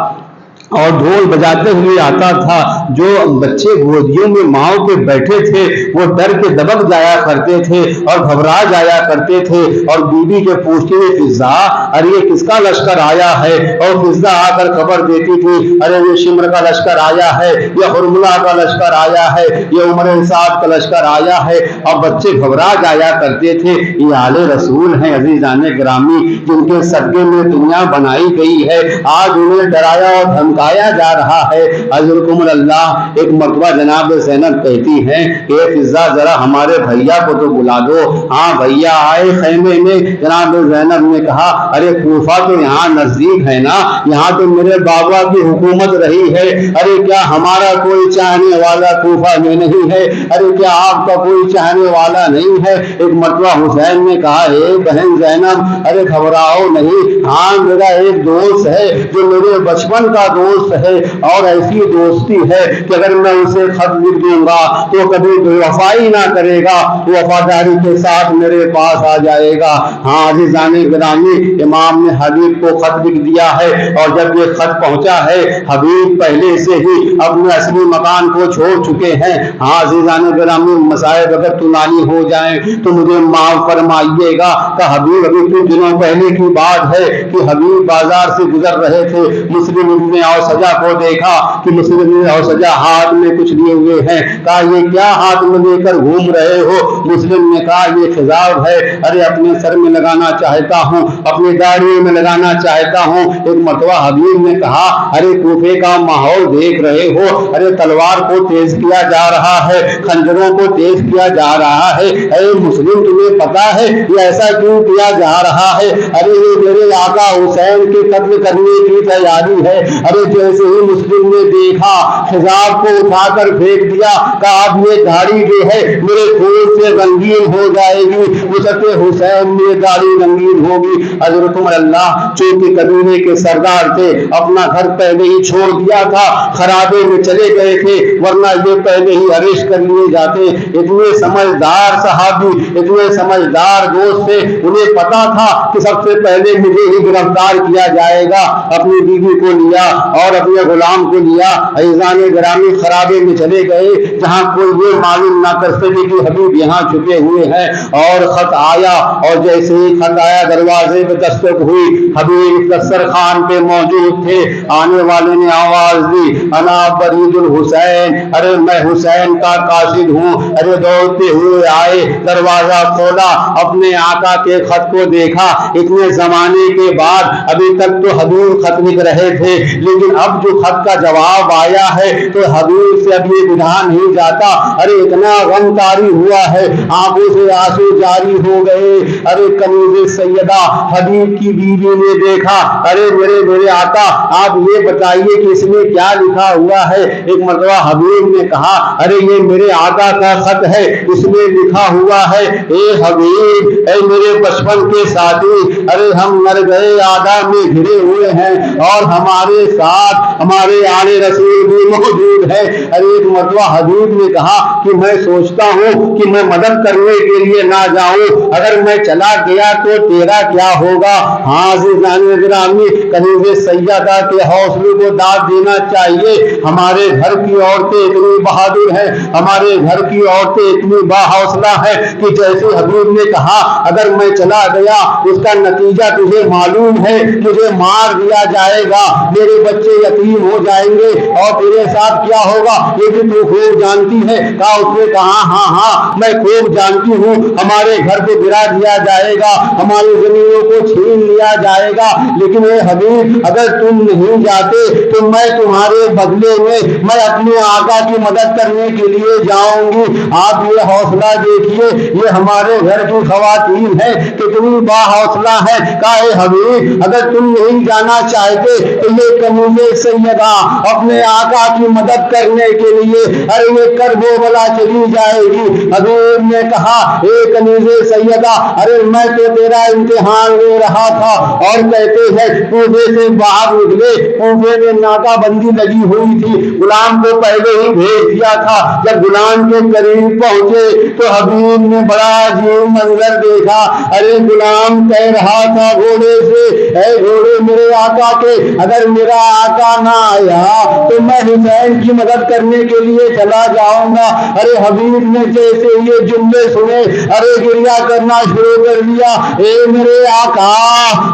اور ڈھول بجاتے ہوئے آتا تھا، جو بچے گودیوں میں ماؤں کے بیٹھے تھے وہ ڈر کے دبک جایا کرتے تھے اور گھبرا جایا کرتے تھے، اور بیوی کے پوچھتے ہوئے فضا ارے یہ کس کا لشکر آیا ہے؟ اور فضا آ کر خبر دیتی تھی ارے یہ شمر کا لشکر آیا ہے، یہ حرملہ کا لشکر آیا ہے، یہ عمر سعد کا لشکر آیا ہے، اور بچے گھبرا جایا کرتے تھے۔ یہ آل رسول ہیں عزیزان گرامی، جن کے صدقے میں دنیا بنائی گئی ہے، آج انہیں ڈرایا اور دھمکایا جا رہا ہے۔ اجرکم اللہ۔ ایک مرتبہ جناب زینب کہتی ہیں کہ فضا ذرا ہمارے بھیا کو تو بلا دو۔ ہاں بھیا آئے خیمے میں، جناب زینب نے کہا ارے کوفہ تو یہاں نزدیک ہے نا، یہاں تو میرے بابا کی حکومت رہی ہے، ارے کیا ہمارا کوئی چاہنے والا کوفہ میں نہیں ہے؟ ارے کیا آپ کا کوئی چاہنے والا نہیں ہے؟ ایک مرتبہ حسین نے کہا اے بہن زینب ارے گھبراؤ نہیں، ہاں میرا ایک دوست ہے جو میرے بچپن کا دوست دوست ہے اور ایسی دوستی ہے کہ اگر میں اسے خط لکھ دوں گا تو کبھی وفائی نہ کرے گا، وفاداری کے ساتھ میرے پاس آ جائے گا۔ ہاں عزیزان گرامی، امام نے حبیب کو خط لکھ دیا ہے، اور جب یہ خط پہنچا ہے حبیب پہلے سے ہی اپنے اصلی مکان کو چھوڑ چکے ہیں۔ ہاں عزیزان گرامی، مسائب اگر طولانی ہو جائیں تو مجھے معاف فرمائیے گا کہ حبیب ابھی کچھ دنوں پہلے کی بات ہے کہ حبیب بازار سے گزر رہے تھے، مسلم ابن اوسجہ کو دیکھا کہ مسلم ابن اوسجہ ہاتھ میں کچھ لیے ہوئے ہیں، کہا یہ کیا ہاتھ میں لے کر گھوم رہے ہو؟ مسلم نے کہا یہ خضاب ہے، ارے اپنے سر میں لگانا چاہتا ہوں، اپنی داڑھی میں لگانا چاہتا ہوں۔ ایک مرتبہ حبیب نے کہا ارے کوفے کا ماحول دیکھ رہے ہو، ارے تلوار کو تیز کیا جا رہا ہے، خنجروں کو تیز کیا جا رہا ہے، اے مسلم تمہیں پتا ہے یہ ایسا کیوں کیا جا رہا ہے؟ ارے یہ میرے آقا حسین کے قتل کرنے کی تیاری ہے۔ ارے جیسے ہی مسلم نے دیکھا خضاب کو اٹھا کر پھینک دیا، کہا اب یہ داڑھی جو ہے میرے خون سے رنگین ہو جائے گی، وسط حسین میں داڑھی رنگین ہوگی۔ حضرت عمر اللہ چونکہ قبیلے کے سردار تھے، اپنا گھر پہلے ہی چھوڑ دیا تھا، خرابے میں چلے گئے تھے، ورنہ یہ پہلے ہی اریسٹ کر لیے جاتے۔ اتنے سمجھدار صحابی، اتنے سمجھدار دوست تھے، انہیں پتا تھا کہ سب سے پہلے مجھے ہی گرفتار کیا جائے گا۔ اپنی بیوی کو لیا اور اپنے غلام کو لیا، عزیزان گرامی خرابے میں چلے گئے جہاں کوئی یہ معلوم نہ کر سکے کہ حبیب یہاں چھپے ہوئے ہیں۔ اور خط آیا، اور جیسے ہی خط آیا دروازے پہ دستک ہوئی، حبیب دسترخوان پہ موجود تھے۔ آنے والے نے آواز دی انا برید الحسین، ارے میں حسین کا قاصد ہوں۔ ارے دوڑتے ہوئے آئے، دروازہ کھولا، اپنے آقا کے خط کو دیکھا۔ اتنے زمانے کے بعد، ابھی تک تو حبیب خط لکھ رہے تھے، لیکن اب جو خط کا جواب آیا ہے تو حبیب سے اب یہ بجھا نہیں جاتا۔ ارے اتنا غم طاری ہوا ہے، آنکھوں سے آنسو جاری ہو گئے۔ ارے کنیز سیدہ حبیب کی بیوی نے دیکھا، ارے میرے آقا آپ یہ بتائیے کہ اس میں کیا لکھا ہوا ہے؟ ایک مرتبہ حبیب نے کہا ارے یہ میرے آقا کا خط ہے، اس میں لکھا ہوا ہے اے حبیب، اے میرے بچپن کے ساتھی، ارے ہم مر گئے آداب میں گھرے ہوئے ہیں اور ہمارے ساتھ ہمارے آل رسول بھی موجود ہے۔ ارے ایک مرتبہ حبیب نے کہا کہ میں سوچتا ہوں کہ میں مدد کرنے کے لیے نہ جاؤں، اگر میں چلا گیا تو تیرا کیا ہوگا؟ ہاں عزیزان گرامی، کنیز سیدہ کے حوصلے کو داد دینا چاہیے۔ ہمارے گھر کی عورتیں اتنی بہادر ہیں، ہمارے گھر کی عورتیں اتنی باحوصلہ ہیں کہ جیسے حبیب نے کہا اگر میں چلا گیا اس کا نتیجہ تجھے معلوم ہے، مجھے مار دیا جائے گا، میرے بچے یتیم ہو جائیں گے اور تیرے ساتھ کیا ہوگا یہ بھی تو خوب جانتی ہے۔ کہا اس نے کہا ہاں میں خوب جانتی ہوں، ہمارے گھر کو گرا دیا جائے گا، ہماری زمینوں کو چھین لیا جائے گا، لیکن اے حبیب اگر تم نہیں جاتے تو میں تمہارے بدلے میں اپنے آقا کی مدد کرنے کے لیے جاؤں گی۔ آپ یہ حوصلہ دیکھیے، یہ ہمارے گھر کی خواتین ہیں کتنی باحوصلہ ہے۔ کہا اے حبیب اگر تم نہیں جانا چاہتے تو یہ کنیز سیدہ اپنے آقا کی مدد کرنے کے لیے ارے یہ کرب و بلا چلی جائے گی۔ حبیب نے کہا اے کنیز سیدہ ارے میں تو تیرا امتحان لے رہا تھا، اور کہتے ہیں کوفے سے باہر نکلے، کوفے میں ناکہ بندی لگی ہوئی تھی، غلام کو پہلے ہی بھیج دیا تھا۔ جب غلام کے قریب پہنچے تو حبیب نے بڑا عجیب منظر دیکھا۔ ارے غلام کہہ رہا تھا گھوڑے سے اے گھوڑے میرے آقا کے، اگر میرا آقا نہ آیا تو میں حسین کی مدد کرنے کے لیے چلا جاؤں گا۔ ارے حبیب نے جیسے یہ جملے سنے ارے گریہ کرنا شروع کر دیا، اے میرے آقا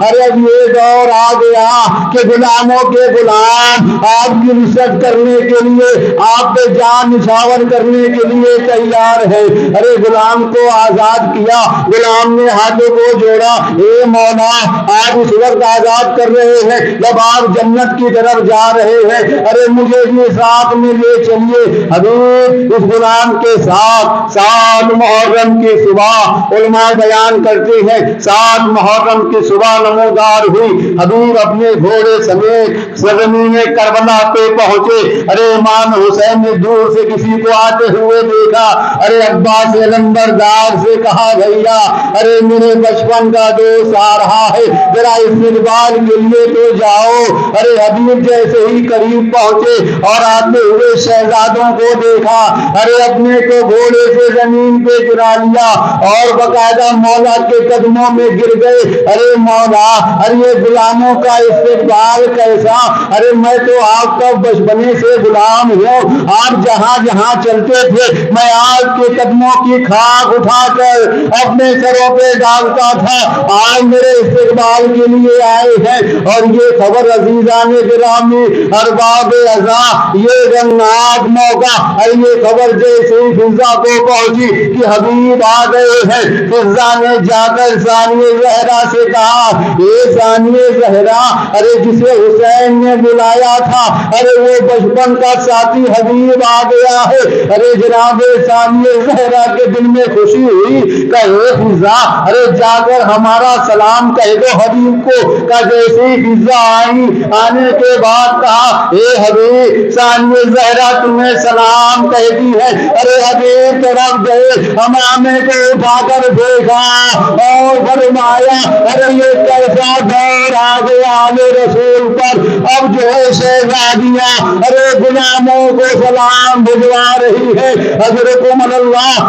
ارے اب یہ دور آ گیا کہ غلاموں کے غلام آپ کی نصرت کرنے کے لیے، آپ پہ جان نچھاور کرنے کے لیے تیار ہے۔ ارے غلام کو آزاد کیا، غلام نے ہاتھوں کو جوڑا، اے مولا آپ اس وقت آزاد کر رہے ہیں جب آپ جنت کی طرف جا رہے ہیں، ارے مجھے بھی ساتھ میں لے چلیے۔ حبیب اس غلام کے ساتھ 7 محرم کی صبح، علماء بیان کرتے ہیں 7 محرم کی صبح نمودار ہوئی، حبیب اپنے گھوڑے سمیت سرزمین کربلا پہ پہنچے۔ ارے امام حسین نے دور سے کسی کو آتے ہوئے دیکھا، ارے عباس علمبردار سے کہا بھیا ارے میرے بچپن کا دوست آ رہا ہے، ذرا استقبال کے لیے تو جاؤ۔ ارے حبیب جانب جیسے ہی قریب پہنچے اور آتے ہوئے شہزادوں کو دیکھا، ارے اپنے کو گھوڑے سے زمین پہ گرا لیا اور باقاعدہ مولا کے قدموں میں گر گئے۔ ارے مولا، ارے غلاموں کا استقبال کیسا، ارے میں تو آپ کا بچپنے سے غلام ہوں، آپ جہاں جہاں چلتے تھے میں آپ کے قدموں کی خاک اٹھا کر اپنے سروں پہ ڈالتا تھا، آج میرے استقبال کے لیے آئے ہیں۔ اور یہ خبر عزیزان گرامی، ارباب ازاں، یہ غمناک موقع، یہ خبر جیسے ہی فضا کو پہنچی کہ حبیب آ گئے ہیں، فضا نے جا کر ثانیہ زہرا سے کہا، اے ثانیہ زہرا، ارے جسے حسین نے بلایا تھا، ارے وہ بچپن کا ساتھی حبیب آ گیا ہے۔ ارے جناب ثانیہ زہرا کے دل میں خوشی ہوئی کہ اے فضا، ارے جا کر ہمارا سلام کہہ دو حبیب کو۔ کہ جیسے ہی فضا آئی، آنے کے بعد کہا، اے حبیب، ثانیہ زہرا تمہیں سلام کہتی ہے۔ ارے حبیب طرف گئے، امامے کو اٹھا کر دیکھا اور فرمایا، ارے یہ کیسا دور آ گیا رسول پر، اب جو ہے شہزادیاں ارے غلاموں کو سلام بھجوا رہی ہے۔ حضرت اللہ،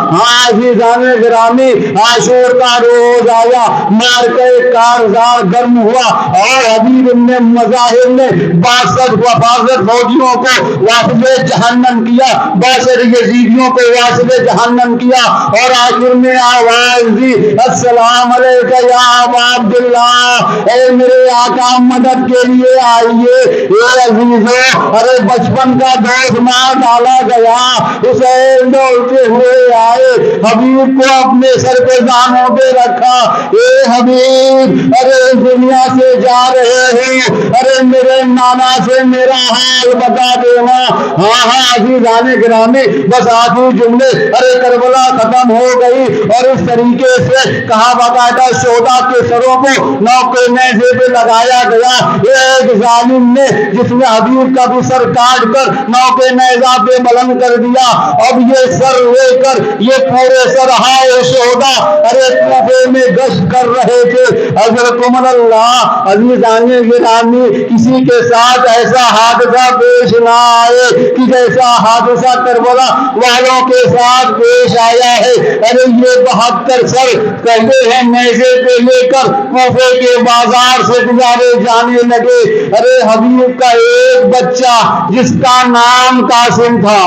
عزیزان گرامی، عاشور کا روز آیا، مارکہ کارزار گرم ہوا اور حبیب ابن مظاہر نے 62 وفاظت فوجیوں کو واسب جہنم کیا، 62 یزیدیوں کو واسب جہنم کیا اور آخر میں آواز دی، السلام علیکہ یا ابا عبداللہ، اے میرے آقا مدد کے لیے آئیے۔ اے عزیزو، ارے بچپن کا دوست مار ڈالا گیا، حسین دوڑتے ہوئے آئے، حبیب کو اپنے سر پہ دانوں پہ رکھا، اے حبیب، ارے دنیا سے جا رہے ہو، ارے میرے نانا سے میرا حال بتا دینا۔ ہاں عزیزان گرامی، بس آخری جملے، ارے کربلا ختم ہو گئی اور اس طریقے سے کہا باقاعدہ شہداء کے سروں کو نوکے نیزے پہ لگایا گیا۔ ایک ظالم نے جس نے حبیب کا بھی سر کاٹ کر نوکے نیزہ پہ بلند کر دیا، اب یہ سر لے کر یہ پورے سرہائے شہداء ارے کوفے میں گشت کر رہے تھے۔ حضرت اللہ، عزیزان گرامی، کسی کے ساتھ ایسا حادثہ پیش نہ آئے کہ جیسا حادثہ کربلا والوں کے ساتھ پیش آیا ہے۔ ارے یہ 72 سر کہتے ہیں نیزے پہ لے کر کوفے کے بازار سے گزارے جانے لگے۔ ارے حبیب کا ایک بچہ جس کا نام قاسم تھا،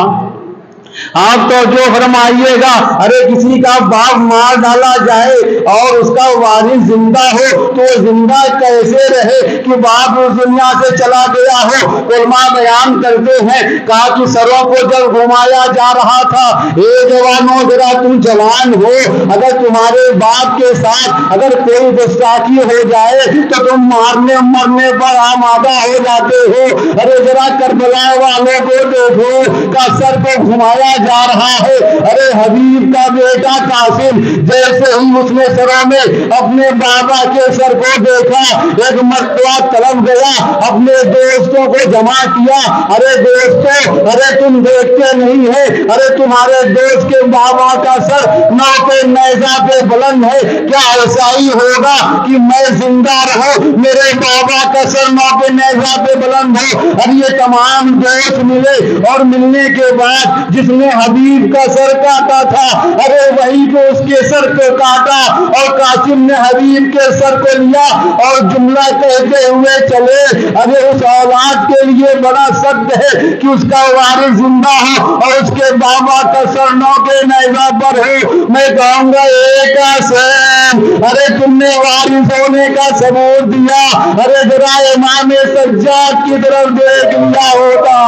آپ تو جو فرمائیے گا، ارے کسی کا باپ مار ڈالا جائے اور اس کا وارث زندہ ہو تو زندہ کیسے رہے کہ باپ اس دنیا سے چلا گیا ہو؟ علماء بیان کرتے ہیں، کہا کہ سروں کو جب گھمایا جا رہا تھا، اے جوانوں ذرا تم جوان ہو، اگر تمہارے باپ کے ساتھ اگر کوئی گستاخی ہو جائے تو تم مارنے مرنے پر آمادہ ہو جاتے ہو۔ ارے ذرا کربلا والوں کو دیکھو کا سر کو گھمایا جا رہا ہے۔ ارے حبیب کا بیٹا قاسم جیسے ہی اس نے سروں میں اپنے بابا کے سر کو دیکھا، ایک مرتبہ طرف گیا، اپنے دوستوں کو جمع کیا، ارے دوستوں، ارے تم دیکھتے نہیں ہے، ارے تمہارے دوست کے بابا کا سر نوکے نیزہ پہ بلند ہے، کیا ایسا ہی ہوگا کہ میں زندہ رہوں میرے بابا کا سر نوکے نیزہ پہ بلند ہو؟ اب یہ تمام دوست ملے اور ملنے کے بعد جس نے حبیب کا سر کاٹا تھا، ارے وہی کو اس کے سر کو کاٹا اور قاسم نے حبیب کے سر کو لیا اور جملہ کہتے ہوئے چلے، ارے اس اولاد کے لیے بڑا سخت ہے کہ اس کا وارث زندہ ہو اور اس کے بابا کا سر نوکے نیزہ پر ہو۔ میں کہوں گا اے قاسم، ارے تم نے وارث ہونے کا ثبوت دیا، ارے ذرا امام سجاد کی طرف دیکھ لیا ہوتا۔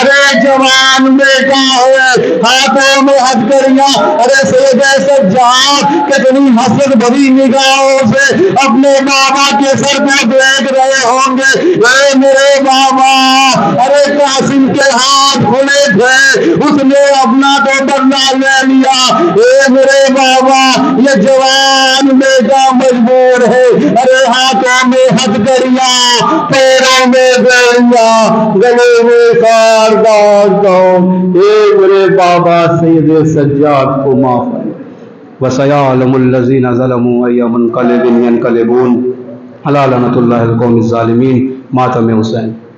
ارے جوان بیٹا ہے، ہاتھوں میں ہتھکڑیاں، ارے سید سجاد کتنی حسرت بھری نگاہوں سے اپنے بابا کے سر کو دیکھ رہے ہوں گے۔ اے میرے بابا، ارے قاسم کے ہاتھ کھلے تھے، اس نے اپنا تو بدلہ لے لیا۔ اے میرے بابا، یہ جوان بیٹا مجبور ہے، ارے ہاتھوں میں ہتھکڑیاں، پیروں میں بیڑیاں، گلے میں کارداز دو، اے میرے بابا سید سجاد کو معاف کرے۔ وَسَيَعْلَمُ الَّذِينَ ظَلَمُوا أَيَّ مُنقَلِبٍ يَنقَلِبُونَ عَلَىٰ لَعْنَةِ اللَّهِ الْقَوْمِ الظَّالِمِينَ۔ ماتم حسین۔